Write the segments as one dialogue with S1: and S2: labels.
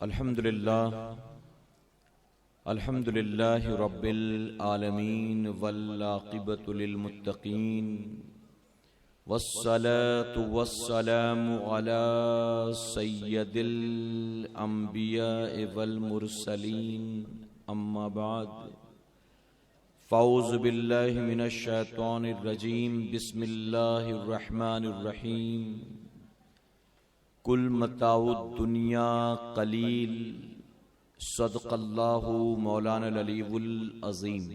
S1: الحمد للہ رب العالمین والعاقبۃ للمتقین والصلاة والسلام علی سید الانبیاء والمرسلین اما بعد فاعوذ باللہ من الشیطان الرجیم بسم اللہ الرحمن الرحیم کل متاع الدنیا قلیل صدق اللہ مولانا العلی العظیم۔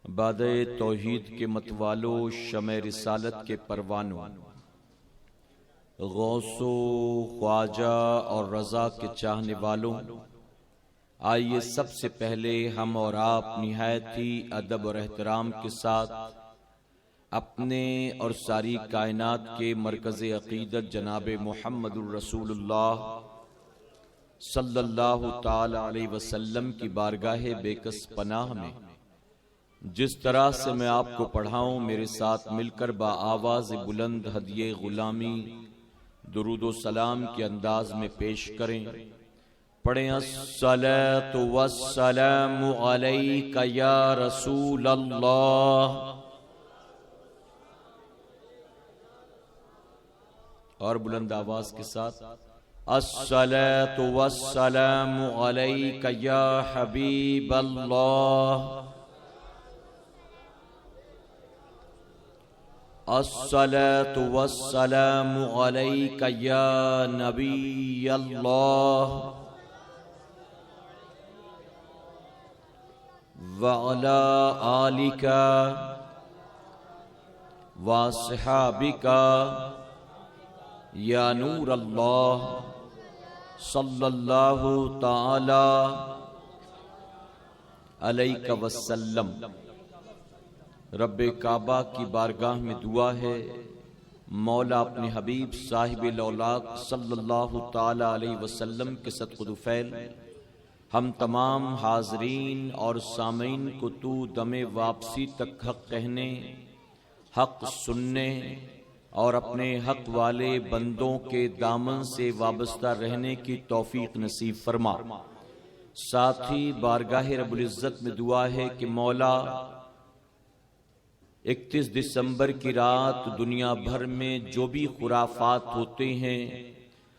S1: باد توحید کے متوالو، شمع رسالت کے پروانوں، غوث و خواجہ اور رضا کے چاہنے والوں، آئیے سب سے پہلے ہم اور آپ نہایت ہی ادب اور احترام کے ساتھ اپنے اور ساری کائنات کے مرکز عقیدت جناب محمد الرسول اللہ صلی اللہ تعالی علیہ وسلم کی بارگاہ بے کس پناہ میں جس طرح سے میں آپ کو پڑھاؤں، میرے ساتھ مل کر با آواز بلند ہدیے غلامی درود و سلام کے انداز میں پیش کریں۔ پڑھیں الصلاۃ والسلام علیک یا رسول اللہ، اور بلند آواز کے ساتھ الصلاۃ والسلام علیک یا حبیب اللہ، الصلاۃ والسلام علیک یا نبی اللہ، وعلی آلک وصحابک یا نور اللہ صلی اللہ تعالی علیہ وسلم۔ رب کعبہ کی بارگاہ میں دعا ہے، مولا اپنے حبیب صاحب الاولاق صلی اللہ تعالی علیہ وسلم کے صدقہ دوفیل ہم تمام حاضرین اور سامعین کو تو دم واپسی تک حق کہنے، حق سننے اور اپنے حق والے بندوں کے دامن سے وابستہ رہنے کی توفیق نصیب فرما۔ ساتھ ہی بارگاہ رب العزت میں دعا ہے کہ مولا 31 دسمبر کی رات دنیا بھر میں جو بھی خرافات ہوتے ہیں،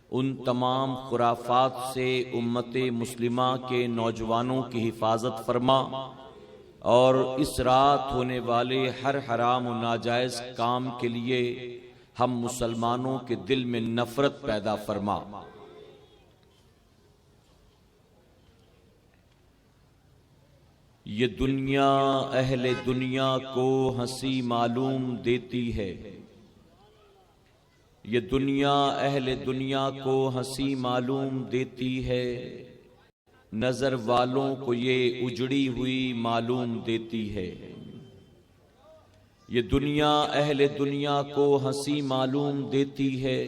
S1: ان تمام خرافات سے امت مسلمہ کے نوجوانوں کی حفاظت فرما، اور اس رات ہونے والے ہر حرام و ناجائز کام کے لیے ہم مسلمانوں کے دل میں نفرت پیدا فرما۔ یہ دنیا اہل دنیا کو ہنسی معلوم دیتی ہے، یہ دنیا اہل دنیا کو ہنسی معلوم دیتی ہے، نظر والوں کو یہ اجڑی ہوئی معلوم دیتی ہے۔ یہ دنیا اہل دنیا کو ہنسی معلوم دیتی ہے،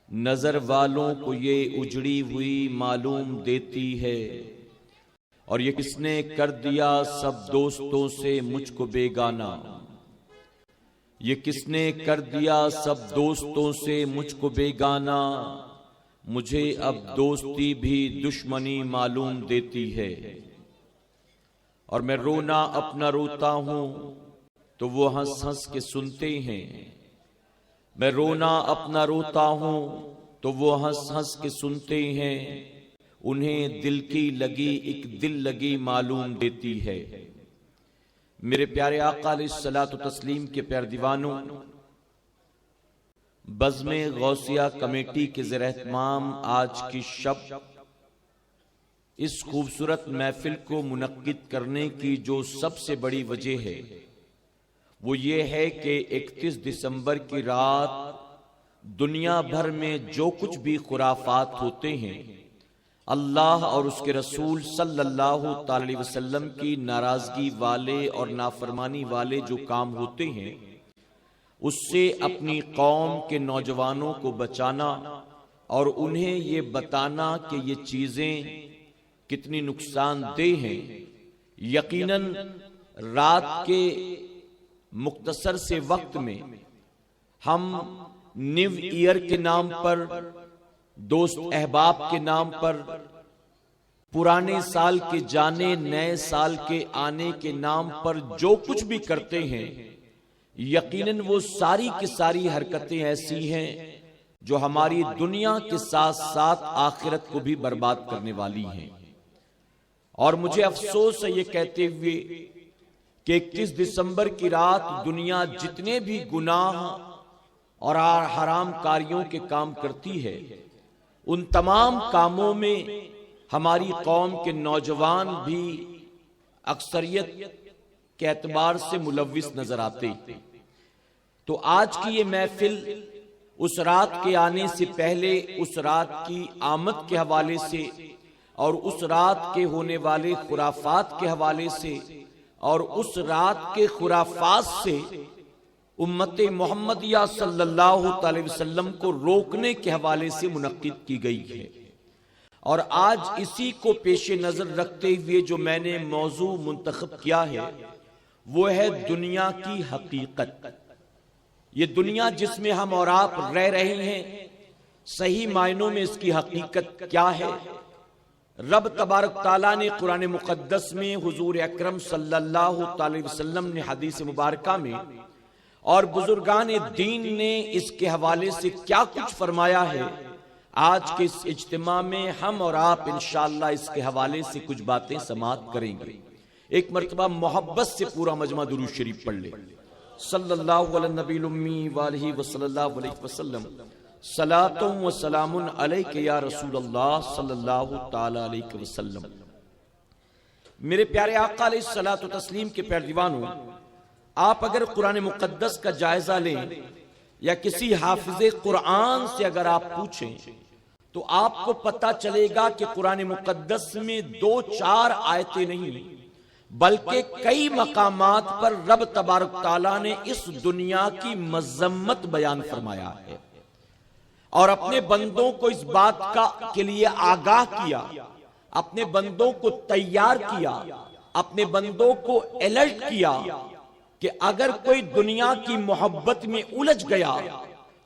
S1: نظر والوں کو یہ اجڑی ہوئی معلوم دیتی ہے، اور یہ کس نے کر دیا سب دوستوں سے مجھ کو بیگانہ، یہ کس نے کر دیا سب دوستوں سے مجھ کو بیگانہ، مجھے اب دوستی بھی دشمنی معلوم دیتی ہے، اور میں رونا اپنا روتا ہوں تو وہ ہنس ہنس کے سنتے ہیں، میں رونا اپنا روتا ہوں تو وہ ہنس ہنس کے سنتے ہیں، انہیں دل کی لگی ایک دل لگی معلوم دیتی ہے۔ میرے پیارے آقا علیہ الصلاۃ والتسلیم کے پیارے دیوانوں، بزم غوثیہ کمیٹی کے زیر اہتمام آج کی شب اس خوبصورت محفل کو منعقد کرنے کی جو سب سے بڑی وجہ ہے وہ یہ ہے کہ 31 دسمبر کی رات دنیا بھر میں جو کچھ بھی خرافات ہوتے ہیں، اللہ اور اس کے رسول صلی اللہ تعالی وسلم کی ناراضگی والے اور نافرمانی والے جو کام ہوتے ہیں، اس سے اپنی قوم کے نوجوانوں کو بچانا اور انہیں یہ بتانا کہ یہ چیزیں کتنی نقصان دہ ہیں۔ یقیناً رات کے مختصر سے وقت میں ہم نیو ایئر کے نام پر دوست احباب کے نام پر، پرانے سال کے جانے نئے سال کے آنے کے نام پر جو کچھ بھی کرتے ہیں، یقیناً وہ ساری کی ساری حرکتیں ایسی ہیں جو ہماری دنیا کے ساتھ ساتھ آخرت کو بھی برباد کرنے والی ہیں۔ اور مجھے افسوس ہے یہ کہتے ہوئے کہ 31 دسمبر کی رات دنیا جتنے بھی گناہ اور حرام کاریوں کے کام کرتی ہے، ان تمام کاموں میں ہماری قوم کے نوجوان بھی اکثریت کے اعتبار سے ملوث نظر آتے۔ تو آج کی یہ محفل اس رات کے آنے سے پہلے، اس رات کی آمد کے حوالے سے اور اس رات کے ہونے والے خرافات کے حوالے سے اور اس رات کے خرافات سے امت محمدیہ صلی اللہ علیہ وسلم کو روکنے کے حوالے سے منعقد کی گئی ہے۔ اور آج اسی کو پیش نظر رکھتے ہوئے جو میں نے موضوع منتخب کیا ہے وہ ہے دنیا کی حقیقت۔ یہ دنیا جس میں ہم اور آپ رہ رہے ہیں، صحیح معنوں میں اس کی حقیقت کیا ہے؟ رب تبارک تعالیٰ نے قرآن مقدس میں، حضور اکرم صلی اللہ علیہ وسلم نے حدیث مبارکہ میں، اور بزرگان دین نے اس کے حوالے سے کیا کچھ فرمایا ہے، آج کے اس اجتماع میں ہم اور آپ انشاءاللہ اس کے حوالے سے کچھ باتیں سماعت کریں گے۔ ایک مرتبہ محبت سے پورا مجمع درود شریف پڑھ لے۔ صلی اللہ علی النبی الامی وآلہ وصلی اللہ علیہ وسلم۔ صلاۃ و سلام علیک یا رسول اللہ صلی اللہ تعالی علیہ وسلم۔ میرے پیارے آقا علیہ الصلوۃ و تسلیم کے پیروانوں، آپ اگر قرآن مقدس کا جائزہ لیں یا کسی حافظ قرآن سے اگر آپ پوچھیں تو آپ کو پتہ چلے گا کہ قرآن مقدس میں 2-4 آیتیں نہیں بلکہ کئی مقامات پر رب تبارک تعالیٰ نے اس دنیا کی مذمت بیان فرمایا ہے اور اپنے بندوں کو اس بات کے لیے آگاہ کیا، اپنے بندوں کو تیار کیا، اپنے بندوں کو الرٹ کیا کہ اگر کوئی دنیا کی محبت میں الجھ گیا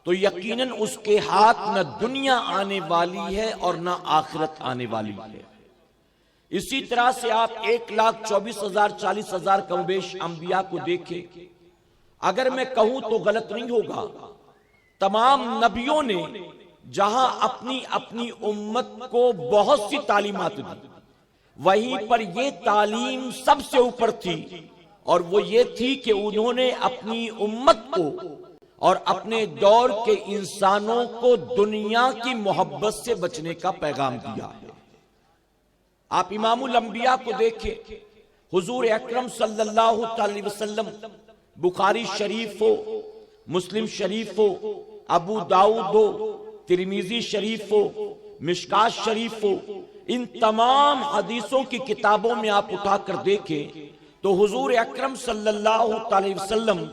S1: تو یقیناً اس کے ہاتھ نہ دنیا آنے والی ہے اور نہ آخرت آنے والی ہے۔ اسی طرح سے آپ 1,24,000 40,000 کم بیش انبیاء کو دیکھیں، اگر میں کہوں تو غلط نہیں ہوگا، تمام نبیوں نے جہاں اپنی اپنی امت کو بہت سی تعلیمات دی، وہیں پر یہ تعلیم سب سے اوپر تھی، اور وہ یہ تھی کہ انہوں نے اپنی امت کو اور اپنے دور کے انسانوں کو دنیا کی محبت سے بچنے کا پیغام دیا ہے۔ آپ امام الانبیاء کو دیکھیں، حضور اکرم صلی اللہ علیہ وسلم، بخاری شریف ہو، مسلم شریف ہو، ابو داؤد ہو، ترمذی شریف ہو، مشکات شریف ہو، ان تمام حدیثوں کی کتابوں میں آپ اٹھا کر دیکھیں تو حضور اکرم صلی اللہ علیہ وسلم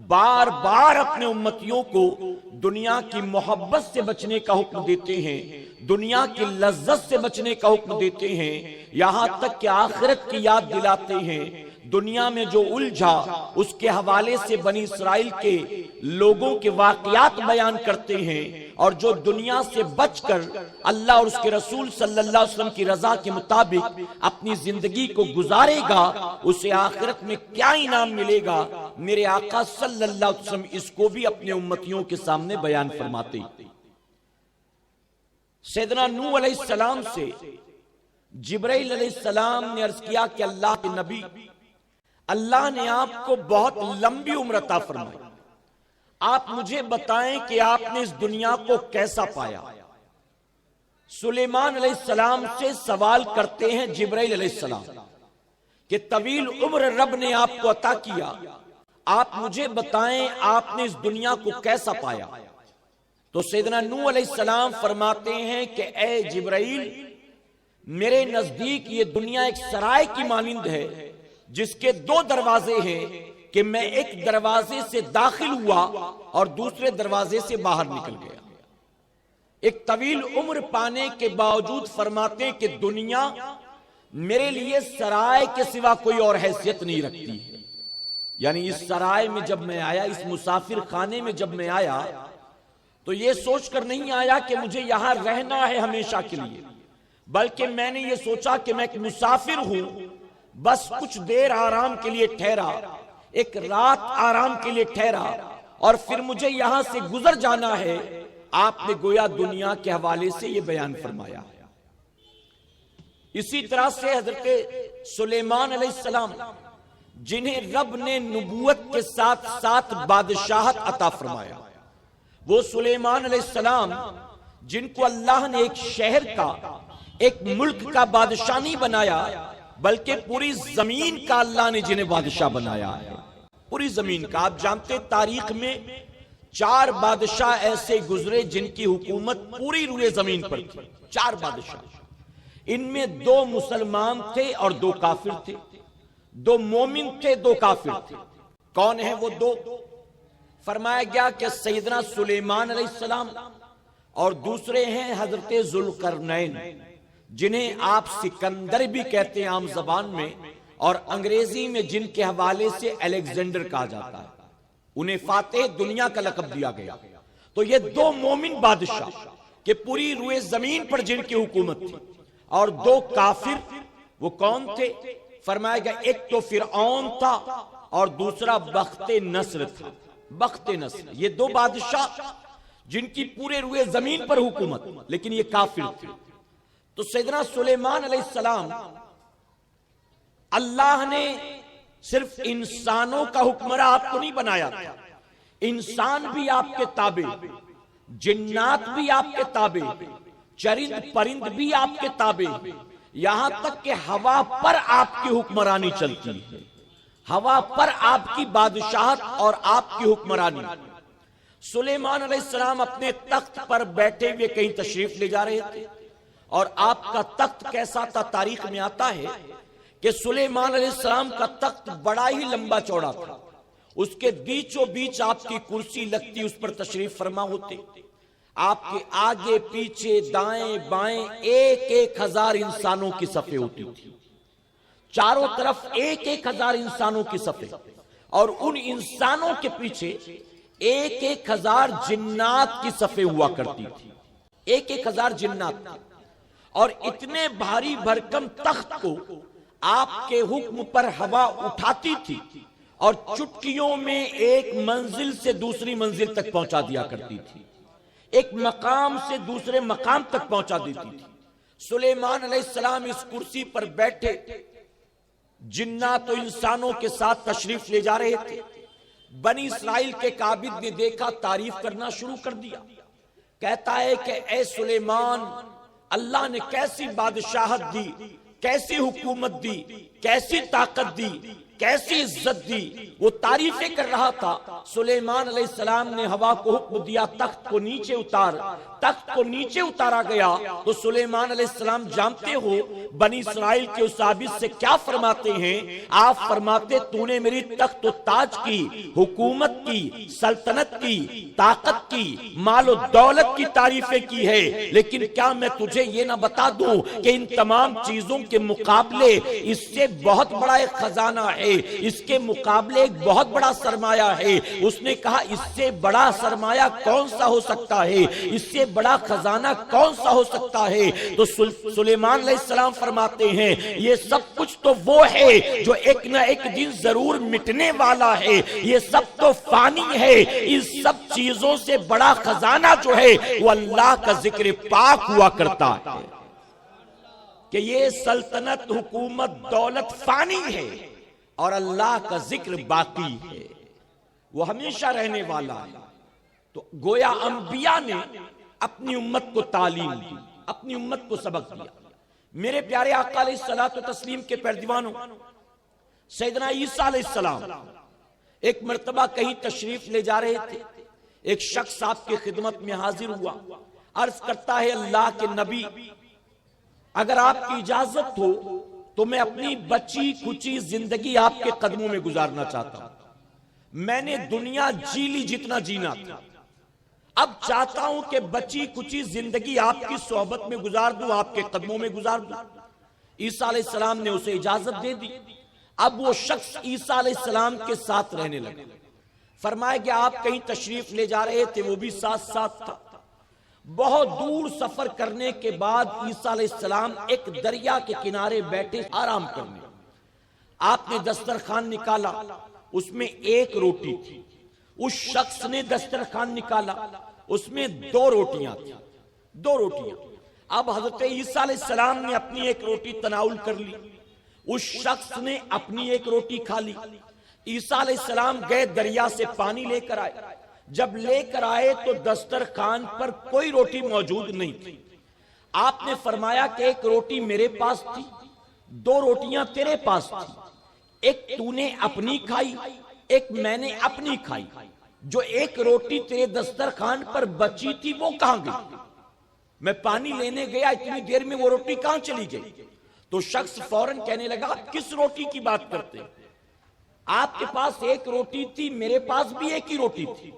S1: بار بار اپنے امتیوں کو دنیا کی محبت سے بچنے کا حکم دیتے ہیں، دنیا کی لذت سے بچنے کا حکم دیتے ہیں، یہاں تک کہ آخرت کی یاد دلاتے ہیں۔ دنیا میں جو الجھا اس کے حوالے سے بنی اسرائیل کے لوگوں کے واقعات بیان کرتے ہیں، اور جو دنیا سے بچ کر اللہ اور اس کے رسول صلی اللہ علیہ وسلم کی رضا کے مطابق اپنی زندگی کو گزارے گا، اسے آخرت میں کیا انعام ملے گا، میرے آقا صلی اللہ علیہ وسلم اس کو بھی اپنے امتیوں کے سامنے بیان فرماتے۔ سیدنا نوح علیہ السلام سے جبرائیل علیہ السلام نے عرض کیا کہ اللہ کے نبی، اللہ نے آپ کو بہت لمبی عمر عطا فرمائی، آپ مجھے بتائیں کہ آپ نے اس دنیا کو کیسا پایا۔ سلیمان علیہ السلام سے سوال کرتے ہیں جبرائیل علیہ السلام کہ طویل عمر رب نے آپ کو عطا کیا، آپ مجھے بتائیں آپ نے اس دنیا کو کیسا پایا۔ تو سیدنا نوح علیہ السلام فرماتے ہیں کہ اے جبرائیل، میرے نزدیک یہ دنیا ایک سرائے کی مانند ہے جس کے 2 دروازے ہیں کہ میں ایک دروازے سے داخل ہوا اور دوسرے دروازے سے باہر نکل گیا۔ ایک طویل عمر پانے کے باوجود فرماتے ہیں کہ دنیا میرے لیے سرائے کے سوا کوئی اور حیثیت نہیں رکھتی ہے۔ یعنی اس سرائے میں جب میں آیا، اس مسافر خانے میں جب میں آیا تو یہ سوچ کر نہیں آیا کہ مجھے یہاں رہنا ہے ہمیشہ کے لیے، بلکہ میں نے یہ سوچا کہ میں ایک مسافر ہوں، بس کچھ دیر آرام کے لیے ٹھہرا، ایک رات آرام کے لیے ٹھہرا، اور پھر مجھے یہاں سے گزر جانا ہے۔ آپ نے گویا دنیا کے حوالے سے یہ بیان فرمایا۔ اسی طرح سے حضرت سلیمان علیہ السلام، جنہیں رب نے نبوت کے ساتھ ساتھ بادشاہت عطا فرمایا، وہ سلیمان علیہ السلام جن کو اللہ نے ایک شہر کا، ایک ملک کا بادشاہ نہیں بنایا، بلکہ پوری زمین کا اللہ نے جنہیں بادشاہ بنایا ہے، پوری زمین کا۔ آپ جانتے تاریخ میں 4 بادشاہ ایسے گزرے جن کی حکومت پوری روئے زمین پر تھی، 4 بادشاہ۔ ان میں 2 مسلمان تھے اور 2 کافر تھے، 2 مومن تھے، 2 کافر تھے۔ کون ہیں وہ 2؟ فرمایا گیا کہ سیدنا سلیمان علیہ السلام اور دوسرے ہیں حضرت ذوالقرنین، جنہیں آپ سکندر بھی کہتے ہیں عام زبان میں، اور انگریزی میں جن کے حوالے سے الیگزینڈر کہا جاتا ہے، انہیں فاتح دنیا کا لقب دیا گیا۔ تو یہ 2 مومن بادشاہ کہ پوری روئے زمین پر جن کی حکومت تھی، اور 2 کافر، وہ کون تھے؟ فرمایا گیا ایک تو فرعون تھا اور دوسرا بخت نصر تھا، بخت نصر۔ یہ 2 بادشاہ جن کی پورے روئے زمین پر حکومت، لیکن یہ کافر تھے۔ تو سیدنا سلیمان علیہ السلام، اللہ نے صرف انسانوں کا حکمراں آپ کو نہیں بنایا تھا، انسان بھی آپ کے تابع، جنات بھی آپ کے تابع، چرند پرند بھی آپ کے تابع، یہاں تک کہ ہوا پر آپ کی حکمرانی چلتی ہے، ہوا پر آپ کی بادشاہت اور آپ کی حکمرانی۔ سلیمان علیہ السلام اپنے تخت پر بیٹھے ہوئے کہیں تشریف لے جا رہے تھے، اور آپ کا تخت کیسا تھا؟ تاریخ میں آتا ہے کہ سلیمان علیہ السلام کا تخت بڑا ہی لمبا چوڑا تھا، اس کے بیچوں بیچ آپ کی کرسی لگتی، اس پر تشریف فرما ہوتے، آپ کے آگے پیچھے دائیں بائیں 1,000 انسانوں کی صفیں ہوتی تھی، چاروں طرف 1,000 انسانوں کی صفیں، اور ان انسانوں کے پیچھے 1,000 جنات کی صفیں ہوا کرتی تھی، 1,000 جنات، اور اتنے بھاری بھرکم تخت کو آپ کے حکم پر ہوا اٹھاتی تھی، اور چٹکیوں میں ایک منزل سے دوسری منزل تک پہنچا دیا کرتی تھی، ایک مقام سے دوسرے مقام تک پہنچا دیتی تھی۔ سلیمان علیہ السلام اس کرسی پر بیٹھے جنات و انسانوں کے ساتھ تشریف لے جا رہے تھے۔ بنی اسرائیل کے قابض نے دیکھا، تعریف کرنا شروع کر دیا، کہتا ہے کہ اے سلیمان، اللہ نے کیسی بادشاہت دی، کیسی حکومت دی، کیسی طاقت دی، کیسی عزت دی۔ وہ تعریفیں کر رہا تھا۔ سلیمان علیہ السلام نے ہوا کو حکم دیا تخت کو نیچے اتار، تخت کو نیچے اتارا گیا۔ تو سلیمان علیہ السلام جانتے ہو بنی اسرائیل کے اس عابد سے کیا فرماتے ہیں؟ آپ فرماتے تو نے میری تخت و تاج کی، حکومت کی، سلطنت کی، طاقت کی، مال و دولت کی تعریفیں کی ہے، لیکن کیا میں تجھے یہ نہ بتا دوں کہ ان تمام چیزوں کے مقابلے اس سے بہت بڑا ایک خزانہ ہے، اس کے مقابلے ایک بہت بڑا سرمایہ ہے۔ اس نے کہا اس سے بڑا سرمایہ کون سا ہو سکتا ہے، اس سے بڑا خزانہ کون سا ہو سکتا ہے؟ تو سلیمان علیہ السلام فرماتے ہیں یہ سب کچھ تو وہ ہے جو ایک نہ ایک دن ضرور مٹنے والا ہے، یہ سب تو فانی ہے، اس سب چیزوں سے بڑا خزانہ جو ہے وہ اللہ کا ذکر پاک ہوا کرتا ہے، کہ یہ سلطنت، حکومت، دولت فانی ہے اور اللہ کا ذکر باقی ہے، وہ ہمیشہ رہنے والا ہے۔ تو گویا انبیاء نے اپنی امت کو تعلیم دی، اپنی امت کو سبق دیا۔ میرے پیارے آقا علیہ الصلوۃ والتسلیم کے پیروانوں، سیدنا عیسیٰ علیہ السلام ایک مرتبہ کہیں تشریف لے جا رہے تھے، ایک شخص آپ کی خدمت میں حاضر ہوا، عرض کرتا ہے اللہ کے نبی، اگر آپ کی اجازت ہو تو میں اپنی بچی کچی زندگی آپ کے قدموں میں گزارنا چاہتا ہوں۔ میں نے دنیا جی لی جتنا جینا تھا، اب چاہتا ہوں کہ بچی کچی زندگی آپ کی صحبت میں گزار دوں، آپ کے قدموں میں گزار دوں۔ عیسیٰ علیہ السلام نے اسے اجازت دے دی۔ اب وہ شخص عیسیٰ علیہ السلام کے ساتھ رہنے لگا۔ فرمایا کہ آپ کہیں تشریف لے جا رہے تھے، وہ بھی ساتھ ساتھ تھا۔ بہت دور سفر کرنے کے بعد عیسیٰ علیہ السلام ایک دریا کے کنارے بیٹھے آرام کرنے۔ آپ نے دسترخوان نکالا، اس میں ایک روٹی تھی۔ اس شخص نے دسترخوان نکالا، اس میں 2 روٹیاں تھیں، 2 روٹیاں۔ اب حضرت عیسیٰ علیہ السلام نے اپنی ایک روٹی تناول کر لی، اس شخص نے اپنی ایک روٹی کھا لی۔ عیسیٰ علیہ السلام گئے دریا سے پانی لے کر آئے، جب لے کر آئے تو دسترخوان پر کوئی روٹی موجود نہیں تھی۔ آپ نے فرمایا کہ ایک روٹی میرے پاس تھی، 2 روٹیاں تیرے پاس تھی، ایک تو نے اپنی کھائی، ایک میں نے اپنی کھائی۔ جو ایک روٹی تیرے دسترخوان پر بچی تھی وہ کہاں گئی؟ میں پانی لینے گیا، اتنی دیر میں وہ روٹی کہاں چلی گئی؟ تو شخص فوراً کہنے لگا، آپ کس روٹی کی بات کرتے ہیں؟ آپ کے پاس ایک روٹی تھی، میرے پاس بھی ایک ہی روٹی تھی،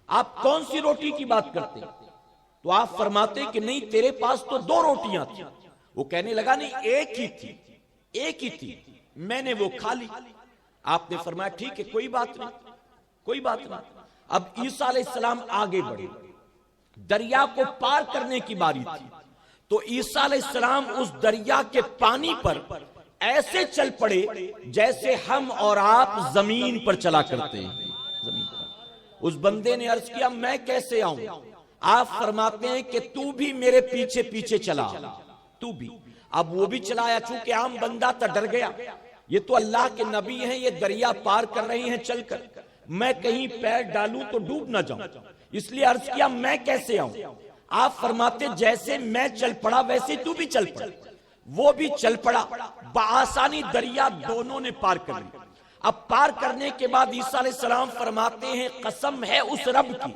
S1: آپ کون سی روٹی کی بات کرتے ہیں؟ تو آپ فرماتے کہ نہیں، تیرے پاس تو 2 روٹیاں تھیں۔ وہ کہنے لگا نہیں، ایک ہی تھی، ایک ہی تھی، میں نے وہ کھا لی۔ آپ نے فرمایا ٹھیک ہے، کوئی بات نہیں، کوئی بات نہیں۔ اب عیسیٰ علیہ السلام آگے بڑھے، دریا کو پار کرنے کی باری تھی، تو عیسیٰ علیہ السلام اس دریا کے پانی پر ایسے چل پڑے جیسے ہم اور آپ زمین پر چلا کرتے ہیں۔ اس بندے نے عرض کیا، میں کیسے آؤں؟ آپ فرماتے ہیں کہ تو بھی میرے پیچھے پیچھے چلا، تو بھی۔ اب وہ بھی چلایا، چونکہ عام بندہ تھا، ڈر گیا، یہ تو اللہ کے نبی ہیں، یہ دریا پار کر رہے ہیں چل کر، میں کہیں پیر ڈالوں تو ڈوب نہ جاؤں، اس لیے عرض کیا میں کیسے آؤں؟ آپ فرماتے جیسے میں چل پڑا ویسے تو بھی چل پڑا۔ وہ بھی چل پڑا، بآسانی دریا دونوں نے پار کر لی۔ اب پار کرنے کے بعد عیسیٰ علیہ السلام فرماتے ہیں، قسم ہے اس رب کی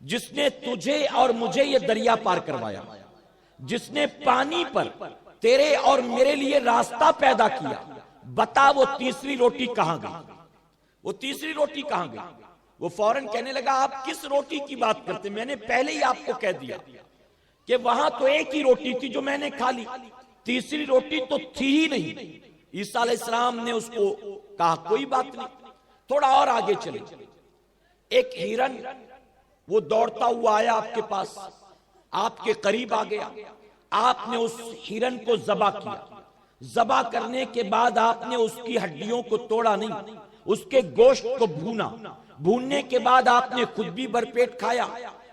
S1: جس نے تجھے اور مجھے یہ دریا پار کروایا، جس نے پانی پر تیرے اور میرے لیے راستہ پیدا کیا، بتا وہ تیسری روٹی کہاں گئی؟ وہ تیسری روٹی کہاں گئی؟ وہ فوراً کہنے لگا، آپ کس روٹی کی بات کرتے؟ میں نے پہلے ہی آپ کو کہہ دیا کہ وہاں تو ایک ہی روٹی تھی جو میں نے کھا لی، تیسری روٹی تو تھی ہی نہیں۔ عیسیٰ علیہ السلام نے اس کو کہا کوئی بات نہیں، تھوڑا اور آگے چلے۔ ایک ہرن وہ دوڑتا ہوا آیا آپ کے پاس، آپ کے قریب آ گیا، آپ نے اس ہرن کو ذبح کیا۔ ذبح کرنے کے بعد آپ نے اس کی ہڈیوں کو توڑا نہیں، اس کے گوشت کو بھونا، بھوننے کے بعد آپ نے خود بھی بھرپیٹ کھایا،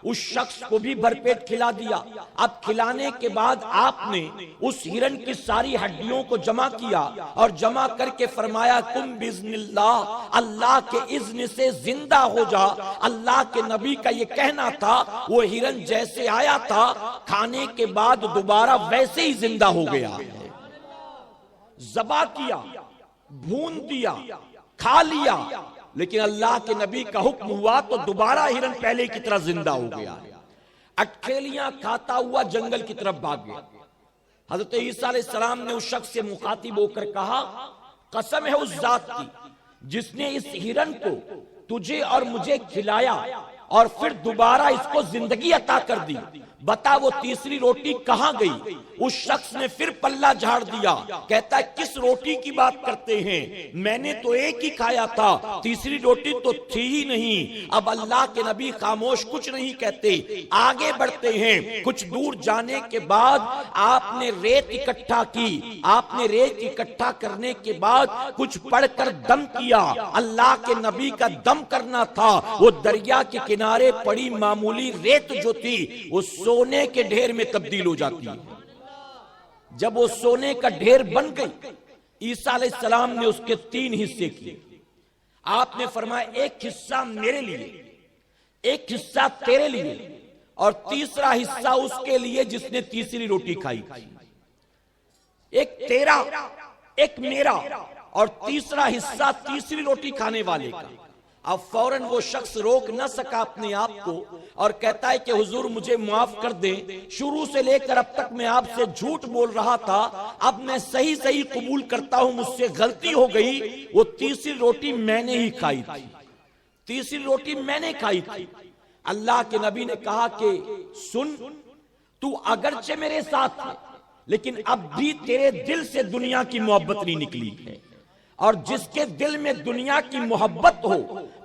S1: اس شخص کو بھی بھرپیٹ کھلا دیا۔ اب کھلانے کے بعد آپ نے اس ہرن کی ساری ہڈیوں کو جمع کیا اور جمع کر کے فرمایا، کم بِإِذْنِ اللہ، اللہ کے اذن سے زندہ ہو جا۔ اللہ کے نبی کا یہ کہنا تھا، وہ ہرن جیسے آیا تھا کھانے کے بعد دوبارہ ویسے ہی زندہ ہو گیا۔ ذبح کیا، بھون دیا، کھا لیا، لیکن اللہ کے نبی کا حکم ہوا تو دوبارہ ہرن پہلے کی طرح زندہ ہو گیا۔ اٹھیلیاں کھاتا ہوا جنگل کی طرف بھاگ گیا۔ حضرت عیسیٰ علیہ السلام نے اس شخص سے مخاطب ہو کر کہا، قسم ہے اس ذات کی جس نے اس ہرن کو تجھے اور مجھے کھلایا اور پھر دوبارہ اس کو زندگی عطا کر دی، بتا وہ تیسری روٹی کہاں گئی؟ اس شخص نے پھر پلہ جھاڑ دیا، کہتا ہے کس روٹی کی بات کرتے ہیں؟ میں نے تو ایک ہی کھایا تھا، تیسری روٹی تو تھی ہی نہیں۔ اب اللہ کے نبی خاموش، کچھ نہیں کہتے، آگے بڑھتے ہیں۔ کچھ دور جانے کے بعد آپ نے ریت اکٹھا کی، آپ نے ریت اکٹھا کرنے کے بعد کچھ پڑھ کر دم کیا۔ اللہ کے نبی کا دم کرنا تھا، وہ دریا کے کنارے پڑی معمولی ریت جو تھی وہ سونے کے ڈھیر میں تبدیل ہو جاتی ہے۔ جب وہ سونے کا ڈھیر بن گئی، عیسیٰ علیہ السلام نے اس کے 3 حصے کیے۔ آپ نے فرمایا ایک حصہ میرے لیے، ایک حصہ تیرے لیے، اور تیسرا حصہ اس کے لیے جس نے تیسری روٹی کھائی تھی۔ ایک تیرا، ایک میرا، اور تیسرا حصہ تیسری روٹی کھانے والے کا۔ اب فوراً وہ شخص روک نہ سکا اپنے آپ کو اور کہتا ہے کہ حضور مجھے معاف کر دیں، شروع سے لے کر اب تک میں آپ سے جھوٹ بول رہا تھا، اب میں صحیح صحیح قبول کرتا ہوں، مجھ سے غلطی ہو گئی، وہ تیسری روٹی میں نے ہی کھائی تھی، تیسری روٹی میں نے کھائی تھی۔ اللہ کے نبی نے کہا کہ سن، تو اگرچہ میرے ساتھ ہے لیکن اب بھی تیرے دل سے دنیا کی محبت نہیں نکلی ہے،
S2: اور جس کے دل میں دنیا کی محبت ہو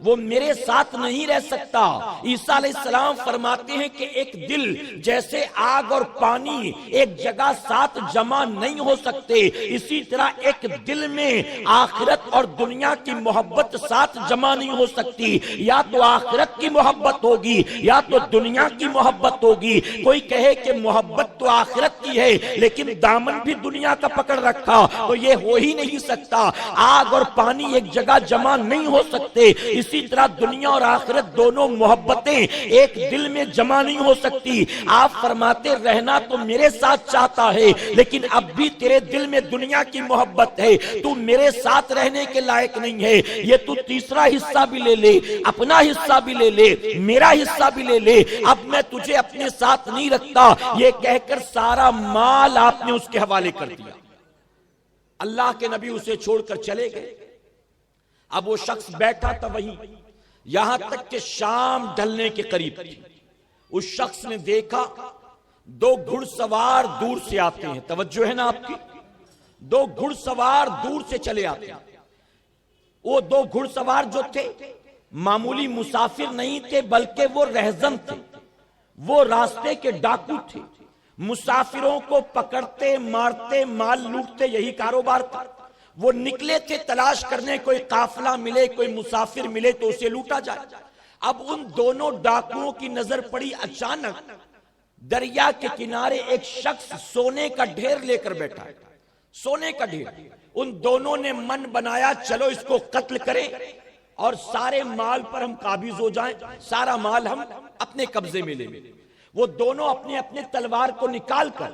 S2: وہ میرے ساتھ نہیں رہ سکتا۔ عیسیٰ علیہ السلام فرماتے ہیں کہ ایک دل جیسے آگ اور پانی ایک جگہ ساتھ جمع نہیں ہو سکتے، اسی طرح ایک دل میں آخرت اور دنیا کی محبت ساتھ جمع نہیں ہو سکتی۔ یا تو آخرت کی محبت ہوگی یا تو دنیا کی محبت ہوگی۔ کوئی کہے کہ محبت تو آخرت کی ہے لیکن دامن بھی دنیا کا پکڑ رکھا، تو یہ ہو ہی نہیں سکتا۔ آگ اور پانی ایک جگہ جمع نہیں ہو سکتے، اسی طرح دنیا اور آخرت دونوں محبتیں ایک دل میں جمع نہیں ہو سکتی۔ آپ فرماتے رہنا تو میرے ساتھ چاہتا ہے لیکن اب بھی تیرے دل میں دنیا کی محبت ہے، تو میرے ساتھ رہنے کے لائق نہیں ہے۔ یہ تو تیسرا حصہ بھی لے لے، اپنا حصہ بھی لے لے، میرا حصہ بھی لے لے، اب میں تجھے اپنے ساتھ نہیں رکھتا۔ یہ کہہ کر سارا مال آپ نے اس کے حوالے کر دیا۔ اللہ کے نبی اسے چھوڑ کر چلے گئے۔ اب وہ شخص بیٹھا تھا وہیں، یہاں تک کہ شام ڈھلنے کے قریب تھی۔ اس شخص نے دیکھا دو گھڑ سوار دور سے آتے ہیں، توجہ ہے نا آپ کی، دو گھڑ سوار دور سے چلے آتے ہیں۔ وہ دو گھڑ سوار جو تھے معمولی مسافر نہیں تھے بلکہ وہ رہزن تھے، وہ راستے کے ڈاکو تھے، مسافروں کو پکڑتے مارتے مال لوٹتے، یہی کاروبار تھا۔ وہ نکلے تھے تلاش کرنے کوئی قافلہ ملے، کوئی مسافر ملے تو اسے لوٹا جائے۔ اب ان دونوں ڈاکوؤں کی نظر پڑی، اچانک دریا کے کنارے ایک شخص سونے کا ڈھیر لے کر بیٹھا ہے، سونے کا ڈھیر۔ ان دونوں نے من بنایا چلو اس کو قتل کریں اور سارے مال پر ہم قابض ہو جائیں، سارا مال ہم اپنے قبضے میں لے لیں۔ وہ دونوں اپنے اپنے تلوار کو نکال کر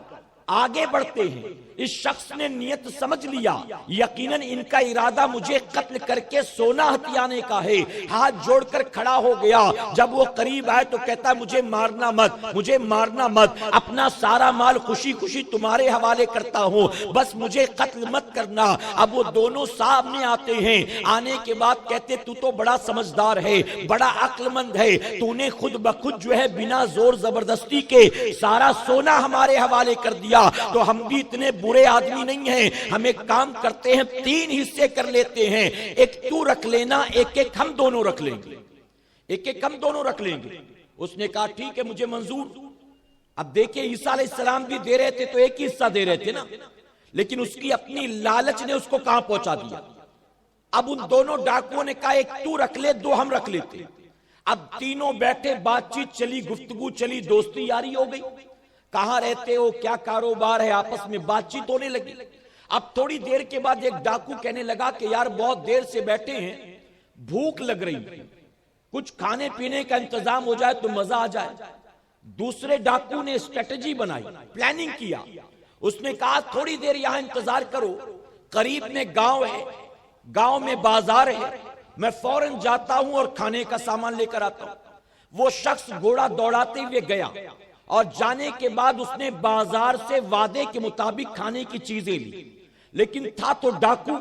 S2: آگے بڑھتے ہیں۔ اس شخص نے نیت سمجھ لیا یقیناً ان کا ارادہ مجھے قتل کر کے سونا ہتھیانے کا ہے، ہاتھ جوڑ کر کھڑا ہو گیا۔ جب وہ قریب آئے تو کہتا مجھے مارنا مت، مجھے مارنا مت، اپنا سارا مال خوشی خوشی تمہارے حوالے کرتا ہوں، بس مجھے قتل مت کرنا۔ اب وہ دونوں سامنے آتے ہیں، آنے کے بعد کہتے تو تو بڑا سمجھدار ہے، بڑا عقل مند ہے، تو نے خود بخود جو ہے بنا زور زبردستی کے سارا سونا ہمارے حوالے کر دیا۔ تو ہم بھی اتنے برے آدمی نہیں ہیں، ہم ایک کام کرتے ہیں، 3 حصے کر لیتے ہیں، ایک تو رکھ لینا، ایک ایک ہم دونوں رکھ لیں گے، ایک ایک ہم دونوں رکھ لیں گے۔ اس نے کہا ٹھیک ہے مجھے منظور۔ اب دیکھیں عیسیٰ علیہ السلام بھی دے رہے تھے تو ایک ہی حصہ دے رہے تھے نا، لیکن اس کی اپنی لالچ نے اس کو کہاں پہنچا دیا۔ اب ان دونوں ڈاکوؤں نے کہا ایک تو رکھ لے، 2 ہم رکھ لیتے۔ اب تینوں بیٹھے، بات چیت چلی، گفتگو چلی، دوستی یاری ہو گئی۔ کہاں رہتے ہو، کیا کاروبار ہے، آپس میں بات چیت ہونے لگی۔ اب تھوڑی دیر کے بعد ایک ڈاکو کہنے لگا کہ یار بہت دیر سے بیٹھے ہیں، بھوک لگ رہی ہے، کچھ کھانے پینے کا انتظام ہو جائے تو مزہ آ جائے۔ دوسرے ڈاکو نے اسٹریٹجی بنائی، پلاننگ کیا۔ اس نے کہا تھوڑی دیر یہاں انتظار کرو، قریب میں گاؤں ہے، گاؤں میں بازار ہے، میں فوراً جاتا ہوں اور کھانے کا سامان لے کر آتا ہوں۔ وہ شخص گھوڑا دوڑاتے ہوئے گیا اور جانے کے بعد اس نے بازار سے وعدے کے مطابق کھانے کی چیزیں لی، لیکن تھا تو ڈاکو،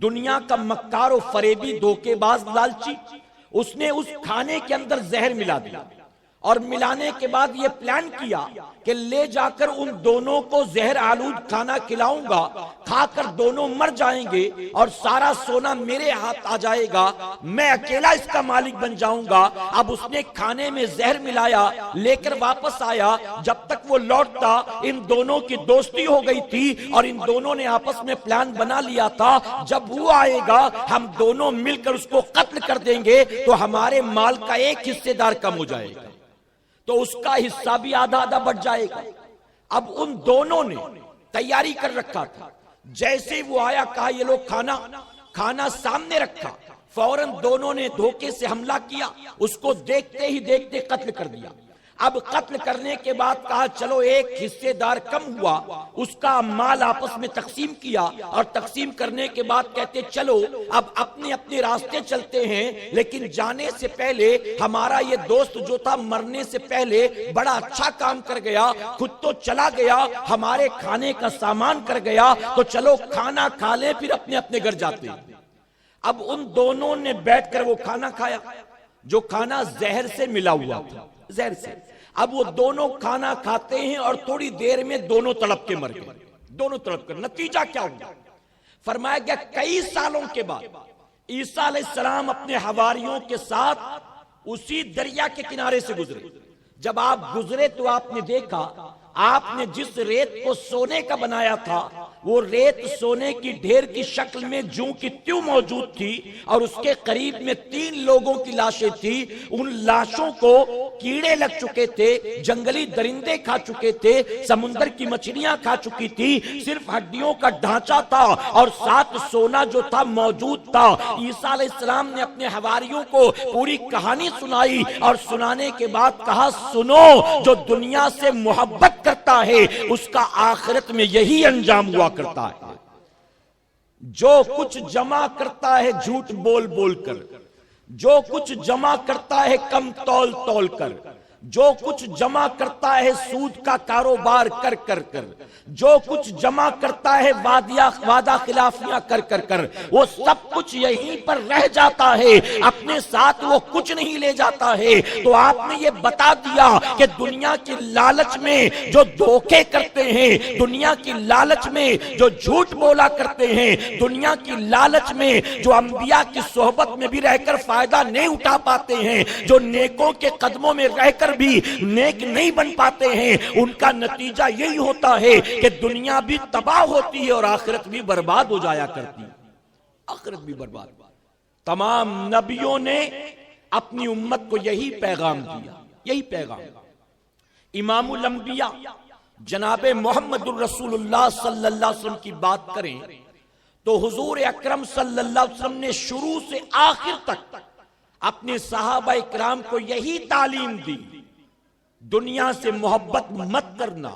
S2: دنیا کا مکار و فریبی، دھوکے باز، لالچی۔ اس نے اس کھانے کے اندر زہر ملا دیا اور ملانے کے بعد یہ پلان کیا کہ لے جا کر ان دونوں کو زہر آلود کھانا کھلاؤں گا، کھا کر دونوں مر جائیں گے اور سارا سونا میرے ہاتھ آ جائے گا، میں اکیلا اس کا مالک بن جاؤں گا۔ اب اس نے کھانے میں زہر ملایا، لے کر واپس آیا، جب تک وہ لوٹتا ان دونوں کی دوستی ہو گئی تھی اور ان دونوں نے آپس میں پلان بنا لیا تھا جب وہ آئے گا ہم دونوں مل کر اس کو قتل کر دیں گے تو ہمارے مال کا ایک حصے دار کم ہو جائے گا، تو اس کا حصہ بھی آدھا آدھا بڑھ جائے گا۔ اب ان دونوں نے تیاری کر رکھا تھا، جیسے وہ آیا کہا یہ لوگ کھانا سامنے رکھا، فوراً دونوں نے دھوکے سے حملہ کیا، اس کو دیکھتے ہی دیکھتے قتل کر دیا۔ اب قتل کرنے کے بعد کہا چلو ایک حصے دار کم ہوا، اس کا مال آپس میں تقسیم کیا اور تقسیم کرنے کے بعد کہتے چلو اب اپنے اپنے راستے چلتے ہیں، لیکن جانے سے پہلے ہمارا یہ دوست جو تھا مرنے سے پہلے بڑا اچھا کام کر گیا، خود تو چلا گیا، ہمارے کھانے کا سامان کر گیا، تو چلو کھانا کھا لیں پھر اپنے اپنے گھر جاتے ہیں۔ اب ان دونوں نے بیٹھ کر وہ کھانا کھایا جو کھانا زہر سے ملا ہوا تھا، زہر سے۔ اب وہ دونوں کھانا کھاتے ہیں اور تھوڑی دیر میں دونوں تڑپ کے مر گئے، دونوں تڑپ کر۔ نتیجہ کیا ہوا؟ فرمایا گیا کئی سالوں کے بعد عیسیٰ علیہ السلام اپنے حواریوں کے ساتھ اسی دریا کے کنارے سے گزرے. جب آپ گزرے تو آپ نے دیکھا آپ نے جس ریت کو سونے کا بنایا تھا وہ ریت سونے کی ڈھیر کی شکل میں جوں کی تیوں موجود تھی, اور اس کے قریب میں 3 لوگوں کی لاشیں تھی. ان لاشوں کو کیڑے لگ چکے تھے, جنگلی درندے کھا چکے تھے, سمندر کی مچھلیاں کھا چکی تھی, صرف ہڈیوں کا ڈھانچہ تھا اور ساتھ سونا جو تھا موجود تھا. عیسیٰ علیہ السلام نے اپنے حواریوں کو پوری کہانی سنائی اور سنانے کے بعد کہا سنو, جو دنیا سے محبت کرتا ہے اس کا آخرت میں یہی انجام ہوا کرتا ہے. جو کچھ جمع کرتا ہے جھوٹ بول بول کر, جو کچھ جمع کرتا ہے کم تول تول کر, جو کچھ جمع کرتا ہے سود کا کاروبار کر کر کر, جو کچھ جمع کرتا ہے وعدہ خلافیاں کر کر کر, وہ سب کچھ یہیں پر رہ جاتا ہے, اپنے ساتھ وہ کچھ نہیں لے جاتا ہے. تو آپ نے یہ بتا دیا کہ دنیا کی لالچ میں جو دھوکے کرتے ہیں, دنیا کی لالچ میں جو جھوٹ بولا کرتے ہیں, دنیا کی لالچ میں جو انبیاء کی صحبت میں بھی رہ کر فائدہ نہیں اٹھا پاتے ہیں, جو نیکوں کے قدموں میں رہ کر بھی نیک نہیں بن پاتے ہیں, ان کا نتیجہ یہی ہوتا ہے کہ دنیا بھی تباہ ہوتی ہے اور آخرت بھی برباد ہو جایا کرتی ہے. آخرت بھی برباد. تمام نبیوں نے اپنی امت کو یہی پیغام دیا, یہی پیغام. امام الانبیاء جناب محمد الرسول اللہ صلی اللہ علیہ وسلم کی بات کریں تو حضور اکرم صلی اللہ علیہ وسلم نے شروع سے آخر تک اپنے صحابہ اکرام کو یہی تعلیم دی, دنیا سے محبت مت کرنا,